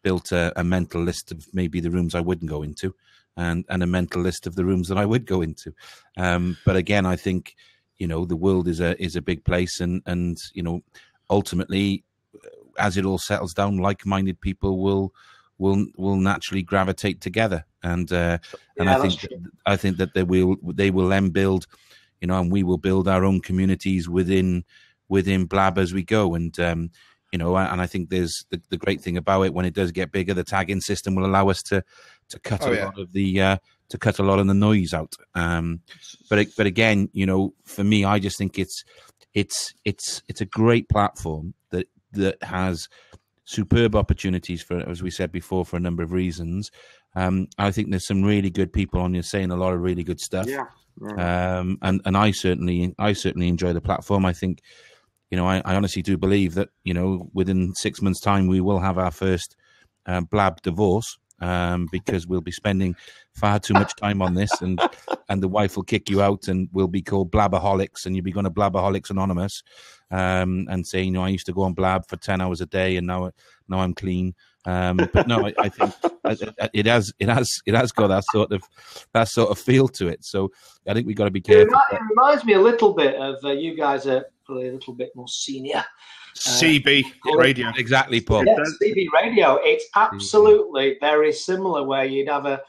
built a mental list of maybe the rooms I wouldn't go into, and a mental list of the rooms that I would go into. But again, I think, you know, the world is a big place, and you know, ultimately, as it all settles down, like-minded people will naturally gravitate together, and I think that they will then build, you know, and we will build our own communities within Blab as we go, and you know, and I think there's the great thing about it, when it does get bigger, the tagging system will allow us to cut lot of the to cut a lot of the noise out. But again, you know, for me, I just think it's a great platform that has superb opportunities for, as we said before, for a number of reasons. I think there's some really good people on here saying a lot of really good stuff. Yeah. And I certainly enjoy the platform. I think, you know, I honestly do believe that, you know, within 6 months' time we will have our first Blab divorce, because we'll be spending far too much time on this, and the wife will kick you out, and we'll be called Blabaholics, and you'll be going to Blabaholics Anonymous, and say, you know, I used to go on Blab for 10 hours a day, and now I'm clean. But no, I think it has got that sort of feel to it. So I think we've got to be careful. It reminds me a little bit of you guys are probably a little bit more senior. CB radio. Exactly, Paul. Yeah, CB radio. It's absolutely very similar, where you'd have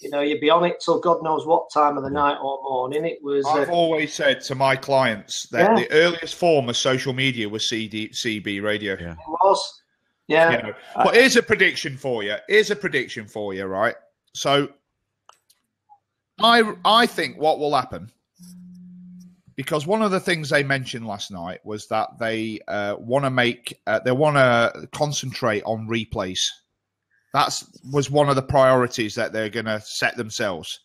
you'd be on it till God knows what time of the night or morning. It was. I've always said to my clients that the earliest form of social media was CB radio. Yeah. It was. Yeah. You know, but here's a prediction for you. Right? So I think what will happen, because one of the things they mentioned last night was that they want to concentrate on replays. That was one of the priorities that they're going to set themselves,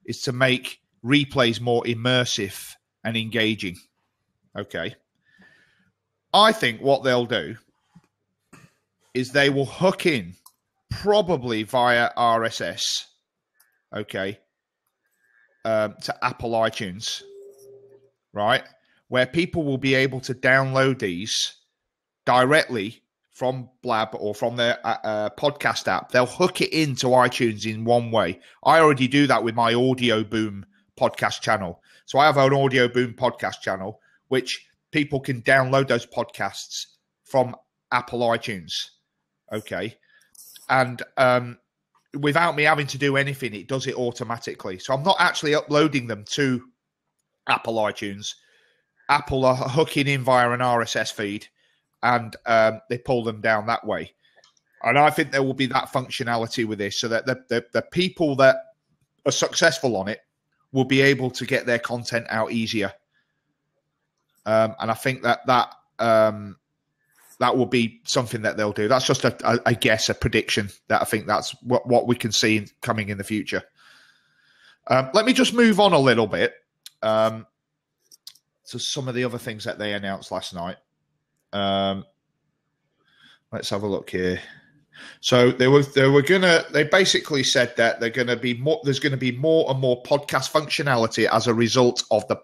is to make replays more immersive and engaging. Okay. I think what they'll do is they will hook in, probably via RSS, okay, to Apple iTunes, right, where people will be able to download these directly from Blab or from their podcast app. They'll hook it into iTunes in one way. I already do that with my Audio Boom podcast channel. So I have an Audio Boom podcast channel, which people can download those podcasts from Apple iTunes. Okay. And without me having to do anything, it does it automatically. So I'm not actually uploading them to Apple iTunes. Apple are hooking in via an RSS feed, and they pull them down that way. And I think there will be that functionality with this, so that the people that are successful on it will be able to get their content out easier. And I think that will be something that they'll do. That's just a guess, a prediction, that I think that's what we can see coming in the future. Let me just move on a little bit to some of the other things that they announced last night. Let's have a look here. So they basically said that there's going to be more and more podcast functionality as a result of the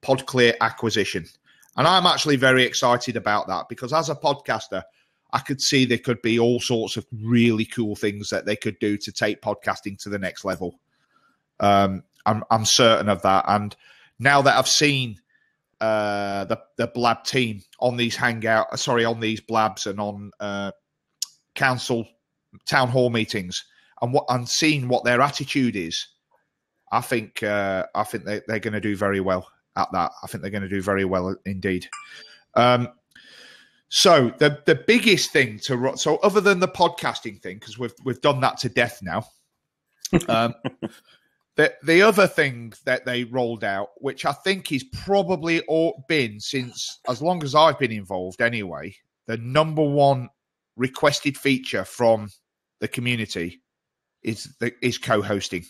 PodClear acquisition. And I'm actually very excited about that, because as a podcaster, I could see there could be all sorts of really cool things that they could do to take podcasting to the next level. I'm certain of that. And now that I've seen the Blab team on these on these Blabs and on town hall meetings, and seeing what their attitude is, I think they're going to do very well. at that. I think they're going to do very well indeed. So the biggest thing so other than the podcasting thing, because we've done that to death now. The other thing that they rolled out, which I think is probably been since as long as I've been involved anyway, the number one requested feature from the community is co-hosting.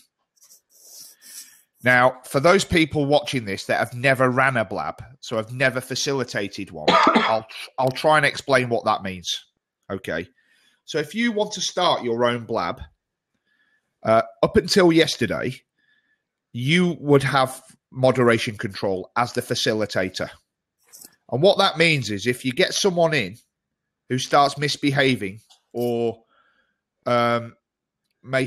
Now, for those people watching this that have never ran a Blab, so have never facilitated one, I'll try and explain what that means. Okay. So if you want to start your own Blab, up until yesterday, you would have moderation control as the facilitator. And what that means is if you get someone in who starts misbehaving or they may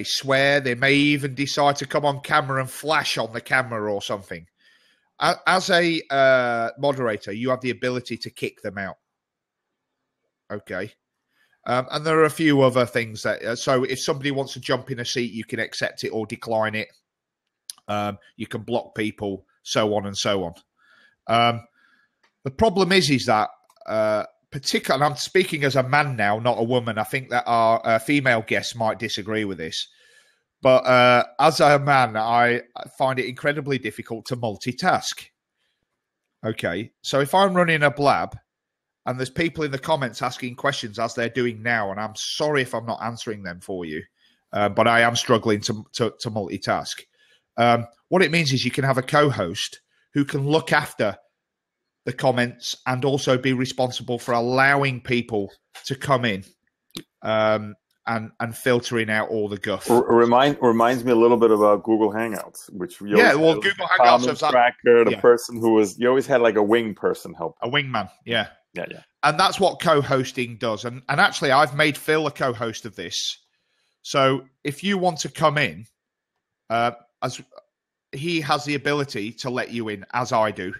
swear, they may even decide to come on camera and flash on the camera or something. As a moderator, you have the ability to kick them out. Okay. And there are a few other things that, so if somebody wants to jump in a seat, you can accept it or decline it. You can block people, so on and so on. The problem is that, particularly, and I'm speaking as a man now, not a woman. I think that our female guests might disagree with this. But as a man, I find it incredibly difficult to multitask. Okay, so if I'm running a Blab and there's people in the comments asking questions as they're doing now, and I'm sorry if I'm not answering them for you, but I am struggling to multitask. What it means is you can have a co-host who can look after the comments and also be responsible for allowing people to come in and filtering out all the guff. Reminds me a little bit about Google Hangouts, which Google Hangouts is tracker, the person who was, you always had like a wing person help. A wingman, yeah. Yeah. And that's what co-hosting does. And actually, I've made Phil a co-host of this. So if you want to come in, as he has the ability to let you in, as I do.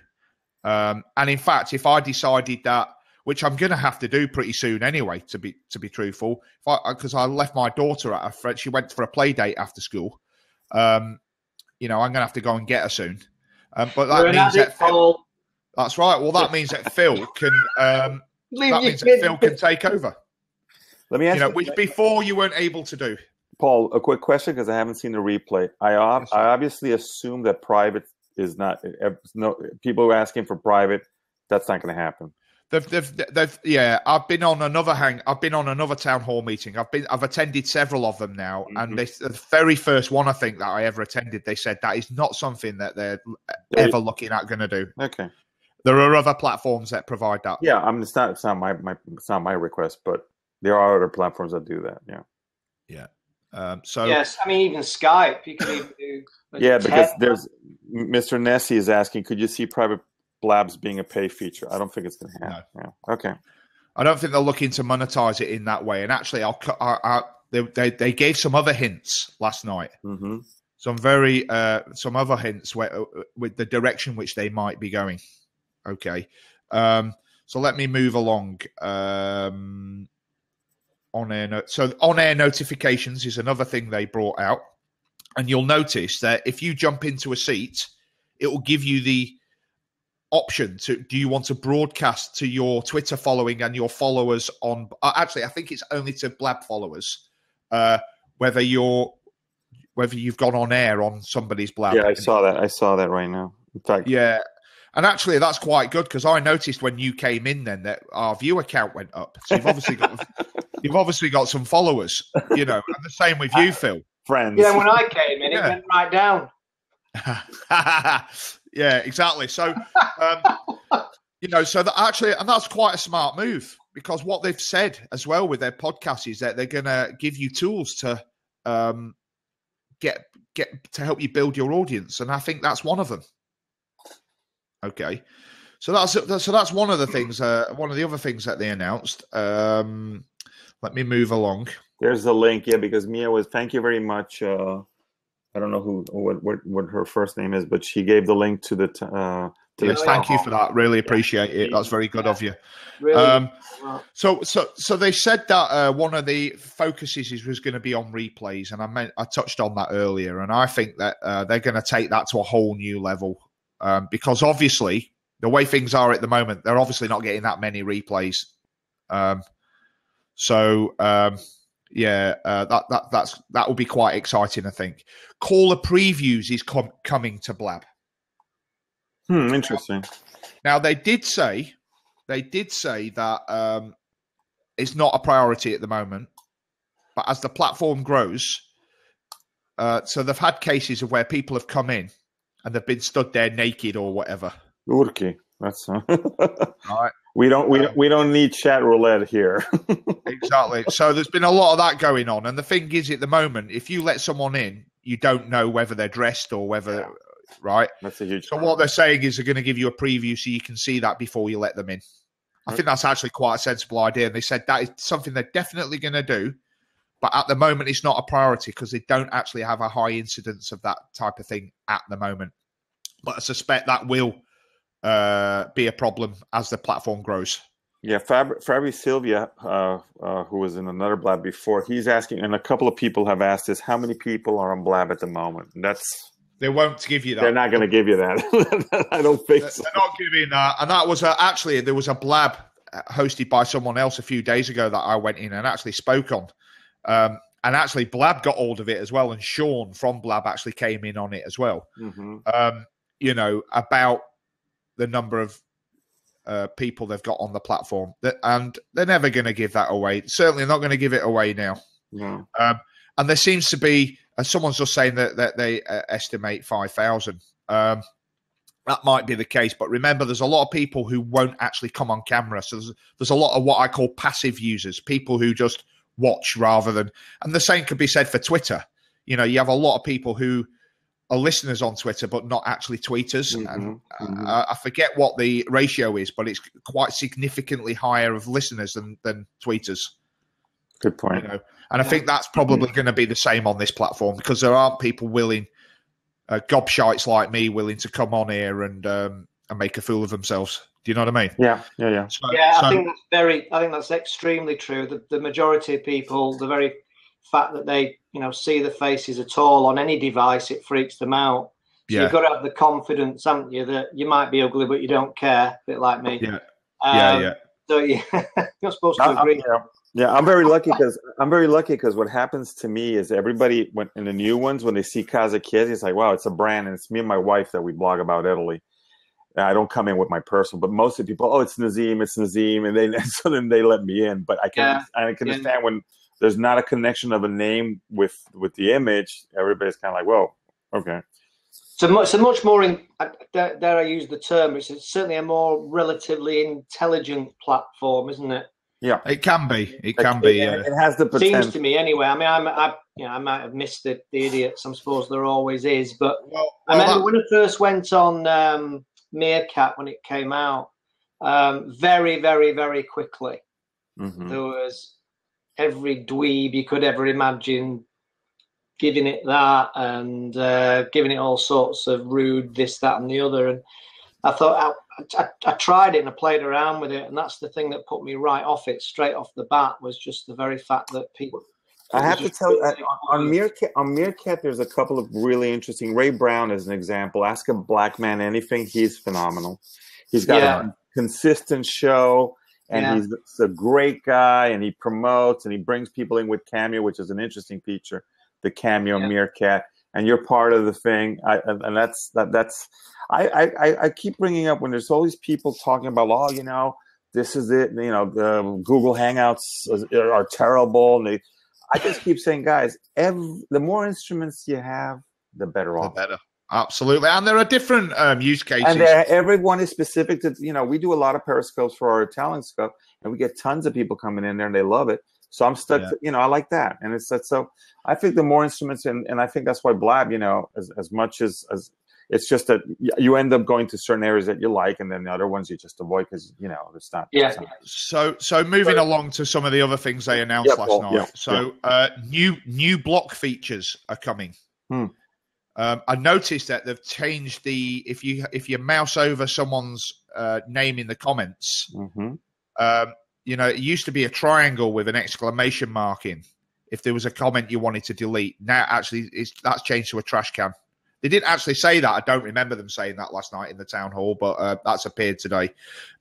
And in fact, if I decided that, which I'm going to have to do pretty soon anyway, to be truthful, because I left my daughter at a friend, she went for a play date after school. I'm going to have to go and get her soon. But that means that Phil, that's right. Well, that means that Phil can take over. Let me ask you, which before you weren't able to do. Paul, a quick question because I haven't seen the replay. I obviously assume that private is not. No, people are asking for private. That's not going to happen. I've been on another town hall meeting. I've attended several of them now, and the very first one I think that I ever attended, they said that is not something that they're ever looking at going to do. Okay. There are other platforms that provide that. Yeah, it's not my request, but there are other platforms that do that. Yeah. Yeah. Yes, I mean even Skype you can even do. Because there's Mr. Nessie is asking, could you see private Blabs being a pay feature? I don't think it's going to happen. No. Yeah. Okay. I don't think they're looking to monetize it in that way. And actually, they gave some other hints last night. Mm-hmm. Some other hints with the direction which they might be going. Okay. So let me move along. On-air notifications is another thing they brought out. And you'll notice that if you jump into a seat, it will give you the option to, do you want to broadcast to your Twitter following and your followers on, actually, I think it's only to Blab followers, whether you've gone on air on somebody's Blab. Yeah, I saw that right now. In fact, yeah. And actually, that's quite good because I noticed when you came in then that our viewer count went up. So you've obviously got some followers, and the same with you, Phil. Friends. Yeah, when I came in, it went right down. Yeah, exactly. So, so that actually, and that's quite a smart move because what they've said as well with their podcast is that they're going to give you tools to get to help you build your audience, and I think that's one of them. Okay, so that's one of the things. One of the other things that they announced. Let me move along. There's the link, because Mia was. Thank you very much. I don't know what her first name is, but she gave the link to the. Yes, thank you for that. Really appreciate it. That's very good of you. Really? So they said that one of the focuses was going to be on replays, and I touched on that earlier, and I think that they're going to take that to a whole new level. because obviously the way things are at the moment, they're obviously not getting that many replays. That will be quite exciting, I think. Caller previews is coming to Blab. Interesting. Now they did say that it's not a priority at the moment, but as the platform grows, so they've had cases of where people have come in and they've been stood there naked or whatever. Okay, that's right. We don't need chat roulette here. Exactly. So there's been a lot of that going on, and the thing is, at the moment, if you let someone in, you don't know whether they're dressed or whether, right? That's a huge. So what they're saying is they're going to give you a preview so you can see that before you let them in. I think that's actually quite a sensible idea, and they said that is something they're definitely going to do. But at the moment, it's not a priority because they don't actually have a high incidence of that type of thing at the moment. But I suspect that will be a problem as the platform grows. Yeah, Fabi Silvia, who was in another Blab before, he's asking, and a couple of people have asked this, how many people are on Blab at the moment? They won't give you that. They're not going to give you that. I don't think so. They're not giving that. And that was actually, there was a Blab hosted by someone else a few days ago that I went in and actually spoke on. And actually, Blab got hold of it as well, and Sean from Blab actually came in on it as well. About the number of people they've got on the platform, and they're never going to give that away. Certainly not going to give it away now. No. And there seems to be, someone's just saying that they estimate 5,000. That might be the case, but remember, there's a lot of people who won't actually come on camera. So there's a lot of what I call passive users, people who just watch rather than, and the same could be said for Twitter. You have a lot of people who are listeners on Twitter, but not actually tweeters. And I forget what the ratio is, but it's quite significantly higher of listeners than tweeters. Good point. And I think that's probably going to be the same on this platform, because there aren't people willing, gobshites like me, willing to come on here and make a fool of themselves. Do you know what I mean? Yeah. I think that's extremely true. The majority of people, the very fact that they see the faces at all on any device, it freaks them out. So you've got to have the confidence, haven't you, that you might be ugly but you don't care, a bit like me. So you're supposed to agree. I'm very lucky because what happens to me is everybody, when in the new ones, when they see Casa Kids, it's like, wow, it's a brand, and it's me and my wife that we blog about Italy. I don't come in with my personal, but most of the people, it's Nazim, and so then they let me in. But I can understand when there's not a connection of a name with the image, everybody's kind of like, whoa, okay. So much more, dare I use the term, it's certainly a more relatively intelligent platform, isn't it? Yeah, it can be. It can be. It has the potential. Seems to me anyway. I mean, I might have missed the idiots. I suppose there always is. But I remember when I first went on Meerkat when it came out, very, very, very quickly, there was every dweeb you could ever imagine giving it that and giving it all sorts of rude this, that, and the other. And I thought I tried it and I played around with it, and that's the thing that put me right off it straight off the bat, was just the very fact that people. I have to tell you, on Meerkat, there's a couple of really interesting. Ray Brown is an example. Ask a black man anything; he's phenomenal. He's got a consistent show, and he's a great guy, and he promotes and he brings people in with Cameo, which is an interesting feature. The Cameo Meerkat, and you're part of the thing, and that's. I keep bringing up when there's all these people talking about, this is it. The Google Hangouts are terrible, and I just keep saying, guys, the more instruments you have, the better off. The better. Absolutely. And there are different use cases. And everyone is specific to, we do a lot of periscopes for our Italian stuff, and we get tons of people coming in there and they love it. So I'm stuck, I like that. And it's that. So I think the more instruments, and I think that's why Blab, as much as it's just that you end up going to certain areas that you like, and then the other ones you just avoid because, it's not. Yeah. So moving along to some of the other things they announced last night. So new block features are coming. I noticed that they've changed if you mouse over someone's name in the comments, it used to be a triangle with an exclamation mark in if there was a comment you wanted to delete. Now, actually, that's changed to a trash can. They didn't actually say that. I don't remember them saying that last night in the town hall, but that's appeared today.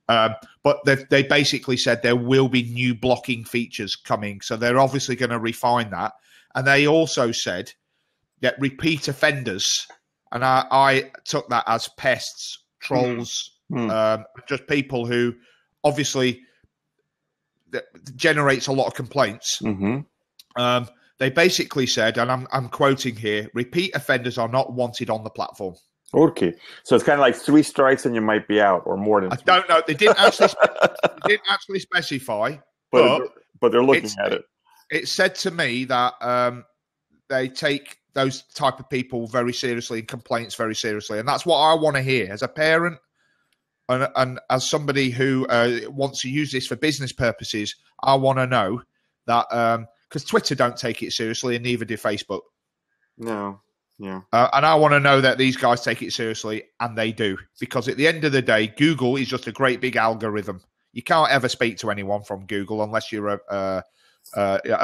But they basically said there will be new blocking features coming. So they're obviously going to refine that. And they also said that repeat offenders, and I took that as pests, trolls, just people who obviously generates a lot of complaints. They basically said, and I'm quoting here, repeat offenders are not wanted on the platform. Okay. So it's kind of like 3 strikes and you might be out, or more than 3. I don't know. They didn't actually specify. But they're looking at it. It said to me that they take those type of people very seriously and complaints very seriously. And that's what I want to hear as a parent and as somebody who wants to use this for business purposes. I want to know that because Twitter don't take it seriously and neither do Facebook. No. Yeah. And I want to know that these guys take it seriously, and they do. Because at the end of the day, Google is just a great big algorithm. You can't ever speak to anyone from Google unless you're a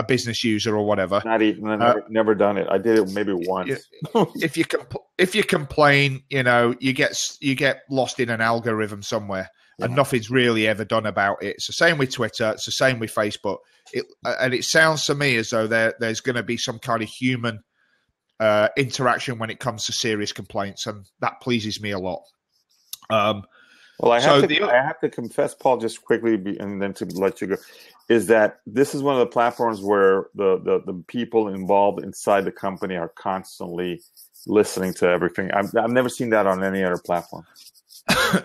business user or whatever. Not even. Never done it. I did it maybe once. If you complain, you get lost in an algorithm somewhere, and nothing's really ever done about it. It's the same with Twitter. It's the same with Facebook. And it sounds to me as though there's going to be some kind of human interaction when it comes to serious complaints, and that pleases me a lot. Well, I have to confess, Paul, just quickly, and then to let you go, is that this is one of the platforms where the people involved inside the company are constantly listening to everything. I've never seen that on any other platform.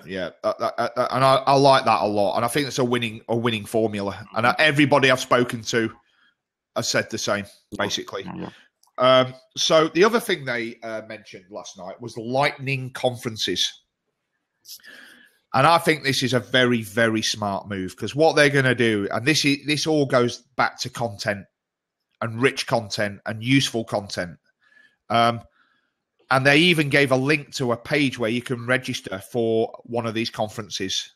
Yeah, and I like that a lot, and I think it's a winning formula. And everybody I've spoken to has said the same, basically. Yeah. So the other thing they mentioned last night was lightning conferences. And I think this is a very, very smart move, because what they're going to do, and this all goes back to content and rich content and useful content. And they even gave a link to a page where you can register for one of these conferences.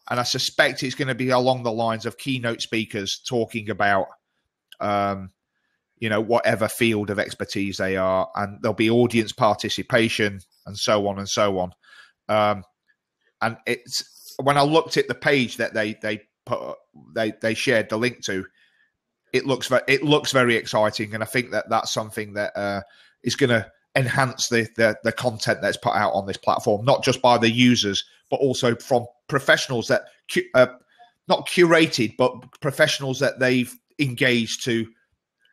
And I suspect it's going to be along the lines of keynote speakers talking about, whatever field of expertise they are. And there'll be audience participation and so on and so on. And it's when I looked at the page that they shared the link to, it looks very exciting, and I think that's something that is going to enhance the content that's put out on this platform, not just by the users, but also from professionals that not curated, but professionals that they've engaged to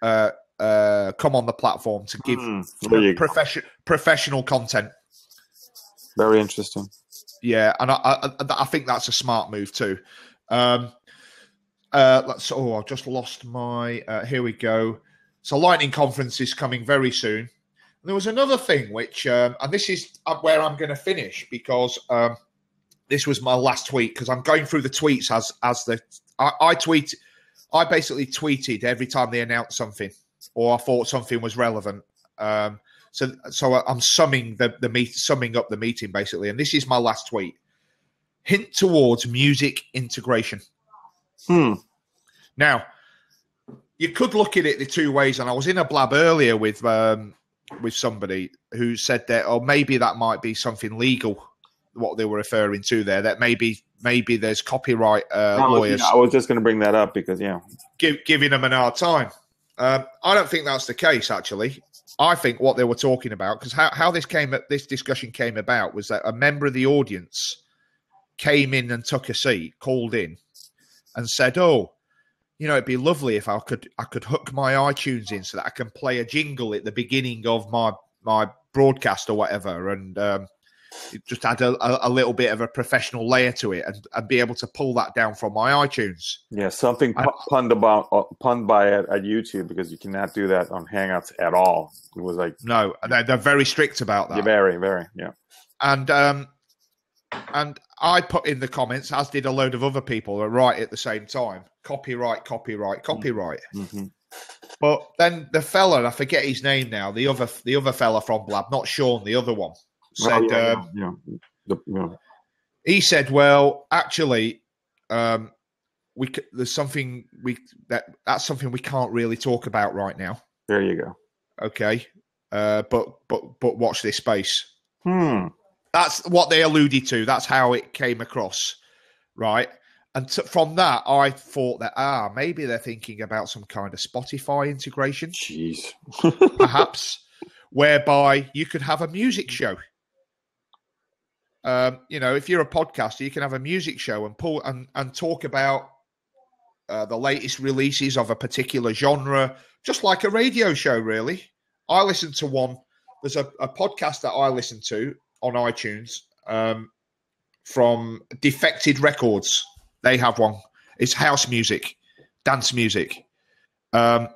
come on the platform to give professional content. Very interesting. Yeah, and I think that's a smart move too. I just lost my. Here we go. So Lightning Conference is coming very soon. There was another thing which, and this is where I'm going to finish, because this was my last tweet, because I'm going through the tweets I basically tweeted every time they announced something or I thought something was relevant. So I'm summing up the meeting basically, and this is my last tweet. Hint towards music integration. Now, you could look at it the two ways, and I was in a blab earlier with somebody who said that, maybe that might be something legal, what they were referring to there, that maybe there's copyright lawyers. I was just going to bring that up because, giving them an hard time. I don't think that's the case, actually. I think what they were talking about, because how this discussion came about, was that a member of the audience came in and took a seat, called in, and said, it'd be lovely if I could hook my iTunes in so that I can play a jingle at the beginning of my broadcast or whatever, and it just add a little bit of a professional layer to it, and be able to pull that down from my iTunes. Yeah, something punned by it at YouTube, because you cannot do that on Hangouts at all. It was like, no, they're very strict about that. Yeah, very, very, yeah. And I put in the comments, as did a load of other people, right at the same time, copyright. Mm-hmm. But then the fella, I forget his name now, the other fella from Blab, not Sean, the other one, said, he said, well, actually, there's something that's something we can't really talk about right now. There you go. Okay. but watch this space. That's what they alluded to. That's how it came across, right? And from that, I thought that maybe they're thinking about some kind of Spotify integration. Jeez, perhaps, whereby you could have a music show. If you're a podcaster, you can have a music show and talk about the latest releases of a particular genre, just like a radio show, really. I listen to one. There's a podcast that I listen to on iTunes from Defected Records. They have one. It's house music, dance music. I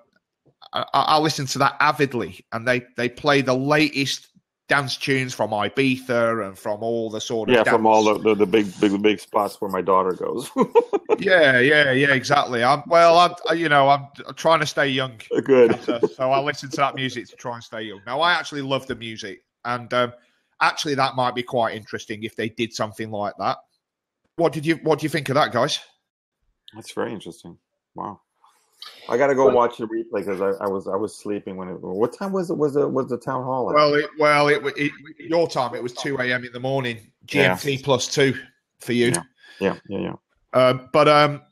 listen to that avidly, and they play the latest dance tunes from Ibiza and from all the sort of from all the big spots where my daughter goes. yeah, exactly. I'm trying to stay young. Good. So I listen to that music to try and stay young. Now, I actually love the music, and actually that might be quite interesting if they did something like that. What do you think of that, guys? That's very interesting. Wow. I got to go watch the replay because I was sleeping when it. What time was the town hall at? Well, your time it was 2 a.m. in the morning, GMT +2 for you. Yeah. But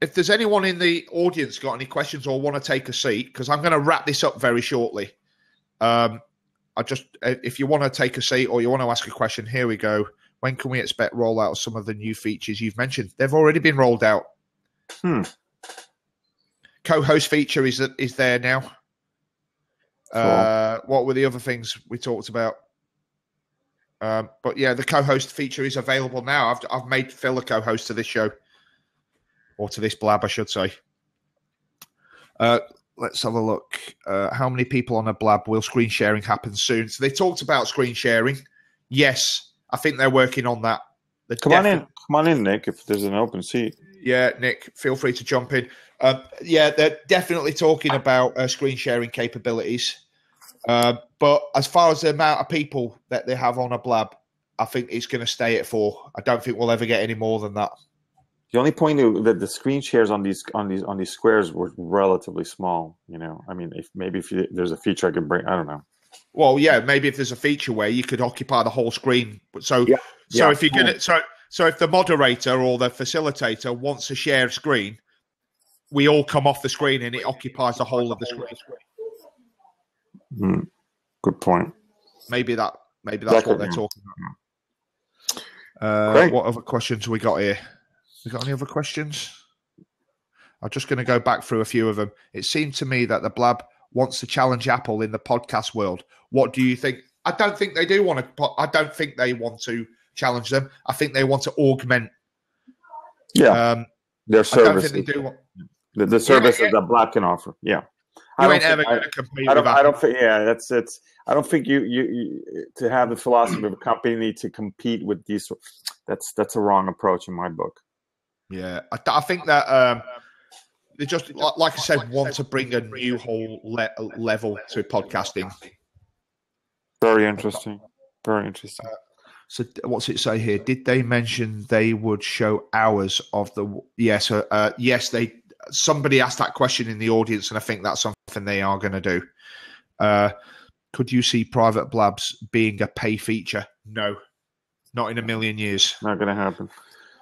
if there's anyone in the audience got any questions or want to take a seat, because I'm going to wrap this up very shortly. If you want to take a seat or you want to ask a question, here we go. When can we expect rollout of some of the new features you've mentioned? They've already been rolled out. Co-host feature is there now. Cool. What were the other things we talked about? But yeah, the co-host feature is available now. I've made Phil a co-host to this show, or to this Blab, I should say. Let's have a look. How many people on a Blab? Will screen sharing happen soon? So they talked about screen sharing. Yes, I think they're working on that. Come on in, Nick. If there's an open seat. Yeah, Nick, feel free to jump in. They're definitely talking about screen sharing capabilities. But as far as the amount of people that they have on a Blab, I think it's going to stay at 4. I don't think we'll ever get any more than that. The only point that the screen shares on these squares were relatively small. I mean, if there's a feature I can bring, I don't know. Well, yeah, maybe if there's a feature where you could occupy the whole screen. So if you're gonna, so if the moderator or the facilitator wants to share a screen, we all come off the screen and it occupies the whole of the screen. Good point. Maybe that's what they're talking about. What other questions we got here? We got any other questions? I'm just going to go back through a few of them. It seemed to me that the Blab wants to challenge Apple in the podcast world. What do you think? I don't think they do want to. I don't think they want to challenge them. I think they want to augment. Their service. I don't think they do want the services that Blab can offer. Yeah, you ain't ever going to compete. I don't think. Yeah, that's it. I don't think you to have the philosophy of a company to compete with these. That's a wrong approach in my book. Yeah, I think that they just, like I said, want to bring a new whole level to podcasting. Very interesting. Very interesting. So what's it say here? Did they mention they would show hours of the? Yes, yes. Somebody asked that question in the audience, and I think that's something they are going to do. Could you see private Blabs being a pay feature? No, not in a million years. Not going to happen.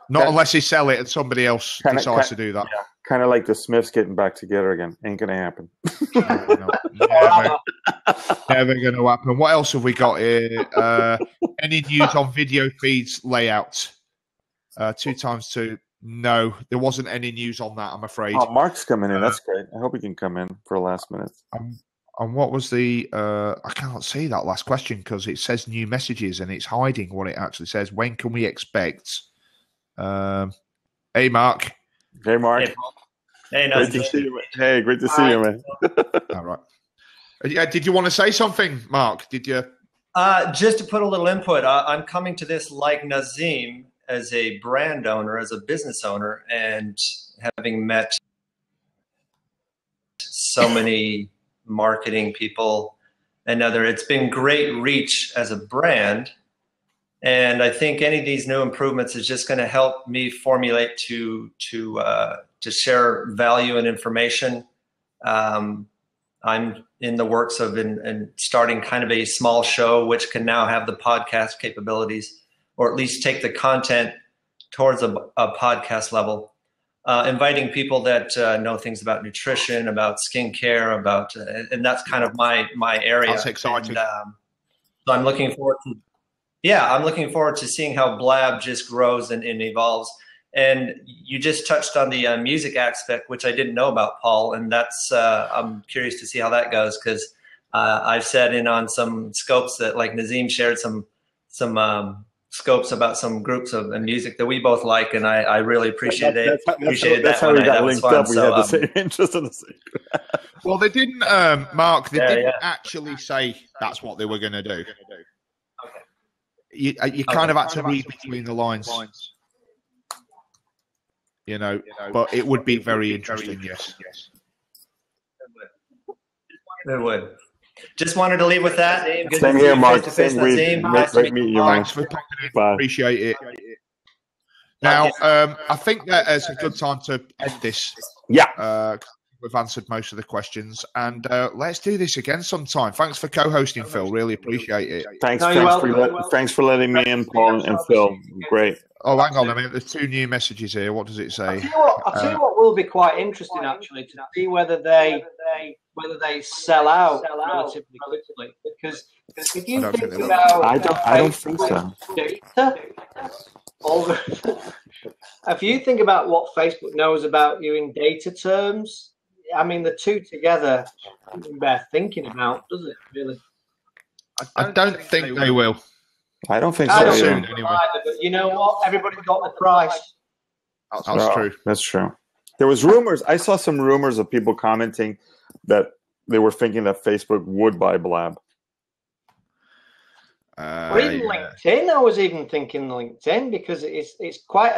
Not unless they sell it and somebody else decides to do that. Yeah. Kind of like the Smiths getting back together again. Ain't going to happen. Never going to happen. What else have we got here? Any news on video feeds layout? 2x2. No, there wasn't any news on that, I'm afraid. Oh, Mark's coming in. That's great. I hope he can come in for the last minute. And what was the... I can't see that last question because it says new messages and it's hiding what it actually says. When can we expect... hey, Mark. Hey, Mark. Hey, nice to see you. Hey, great to see you, man. All right. Did you want to say something, Mark? Did you? Just to put a little input, I'm coming to this like Nazim as a brand owner, as a business owner, and having met so many marketing people and it's been great reach as a brand. And I think any of these new improvements is just going to help me formulate to share value and information. I'm I'm in the works of in starting kind of a small show, which can now have the podcast capabilities, or at least take the content towards a podcast level. Inviting people that know things about nutrition, about skincare, and that's kind of my area. That's exciting. And, so I'm looking forward to seeing how Blab just grows and evolves. And you just touched on the music aspect, which I didn't know about, Paul, and that's I'm curious to see how that goes, because I've sat in on some scopes that, like Nazim shared some scopes about some groups of music that we both like, and I really appreciated it. That's how we got linked up. We had the same interest in the same. Well, they didn't, Mark. They didn't actually say that's what they were going to do. Okay. You kind of had to read between the lines, you know. But it would be very interesting. Yes. It would. Just wanted to leave with that. Good Same here, Mark. Same Nazim. Nice to meet you, Thanks for popping in. Bye. Appreciate it. Now, I think that it's a good time to end this. Yeah. We've answered most of the questions, and let's do this again sometime. Thanks for co-hosting, Phil. Really appreciate it. Thanks for letting me in, Paul and Phil. Great. Oh, hang on a minute. There's 2 new messages here. What does it say? I'll tell you what will be quite interesting, actually, to see whether they sell out relatively quickly. Because if you think about, I don't think so. Data, if you think about what Facebook knows about you in data terms, I mean, the two together bear thinking about, does it? Really? I don't think they will. I don't think so. I don't soon, think anyway. either, but you know what? Everybody's got the price. That's true. That's true. There was rumors. I saw some rumors of people commenting that they were thinking that Facebook would buy Blab. Or even LinkedIn. I was even thinking LinkedIn, because it's quite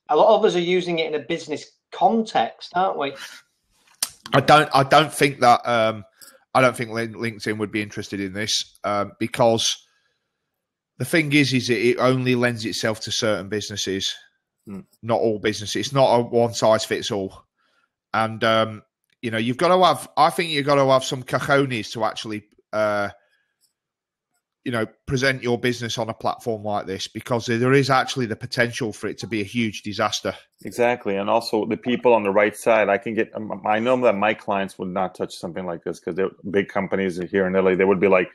a lot of us are using it in a business context, aren't we? I don't think that. I don't think LinkedIn would be interested in this, because the thing is it only lends itself to certain businesses, not all businesses. It's not a one size fits all, and you've got to have. I think you've got to have some cojones to actually, present your business on a platform like this, because there is actually the potential for it to be a huge disaster. Exactly. And also the people on the right side, I know that my clients would not touch something like this, because they're big companies here in Italy. They would be like,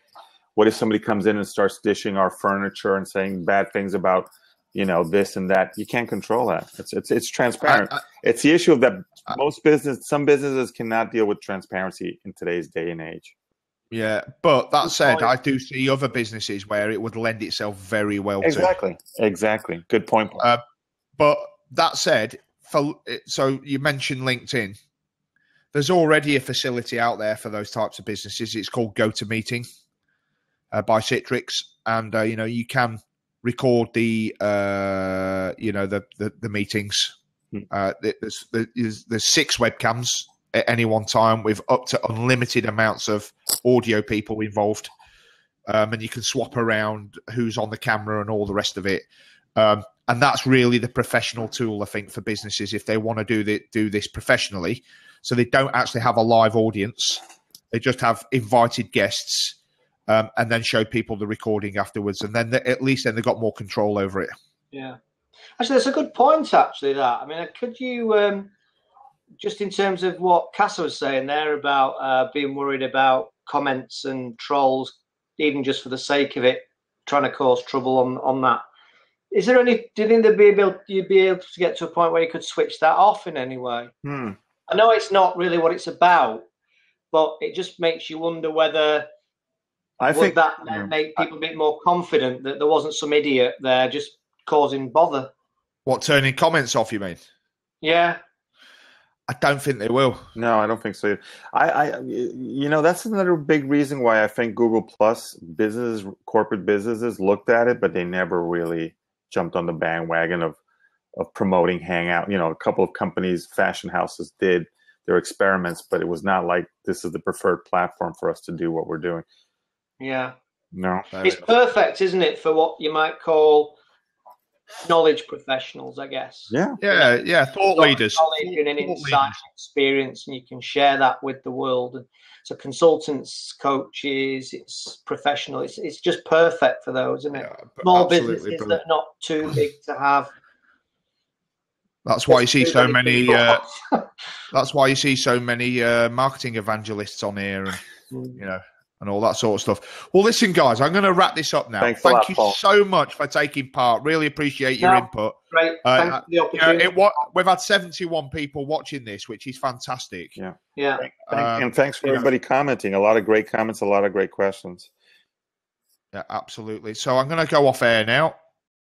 what if somebody comes in and starts dishing our furniture and saying bad things about, this and that? You can't control that. It's transparent. It's the issue of that some businesses cannot deal with transparency in today's day and age. Yeah, but that said, I do see other businesses where it would lend itself very well to. Exactly. Good point. But that said, so you mentioned LinkedIn. There's already a facility out there for those types of businesses. It's called GoToMeeting by Citrix, and you can record the meetings. There's 6 webcams at any one time, with up to unlimited amounts of audio people involved, and you can swap around who's on the camera and all the rest of it. And that's really the professional tool, I think, for businesses if they want to do this professionally. So they don't actually have a live audience; they just have invited guests, and then show people the recording afterwards. And then at least they've got more control over it. Yeah, actually, that's a good point. Actually, that, I mean, could you? Just in terms of what Casa was saying there about being worried about comments and trolls, even just for the sake of it, trying to cause trouble on that. Is there any? Do you think you'd be able to get to a point where you could switch that off in any way? I know it's not really what it's about, but it just makes you wonder whether would that make people a bit more confident that there wasn't some idiot there just causing bother. What, turning comments off, you mean? Yeah. I don't think they will. No, I don't think so. That's another big reason why I think Google Plus corporate businesses looked at it, but they never really jumped on the bandwagon of promoting Hangout. A couple of companies, fashion houses, did their experiments, but it was not like this is the preferred platform for us to do what we're doing. Yeah. No. It's perfect, isn't it, for what you might call knowledge professionals, I guess. Yeah. Thought leaders. Knowledge and an insight and experience, and you can share that with the world. And so consultants, coaches, it's professional. It's just perfect for those, isn't it? Small businesses that are not too big to have. That's why you see so many. That's why you see so many marketing evangelists on here, and and all that sort of stuff. Well, listen, guys, I'm going to wrap this up now. Thank you so much for taking part. Really appreciate your input. Great. Thanks for the opportunity. We've had 71 people watching this, which is fantastic. Yeah. And thanks for everybody commenting. A lot of great comments, a lot of great questions. Yeah, absolutely. So I'm going to go off air now.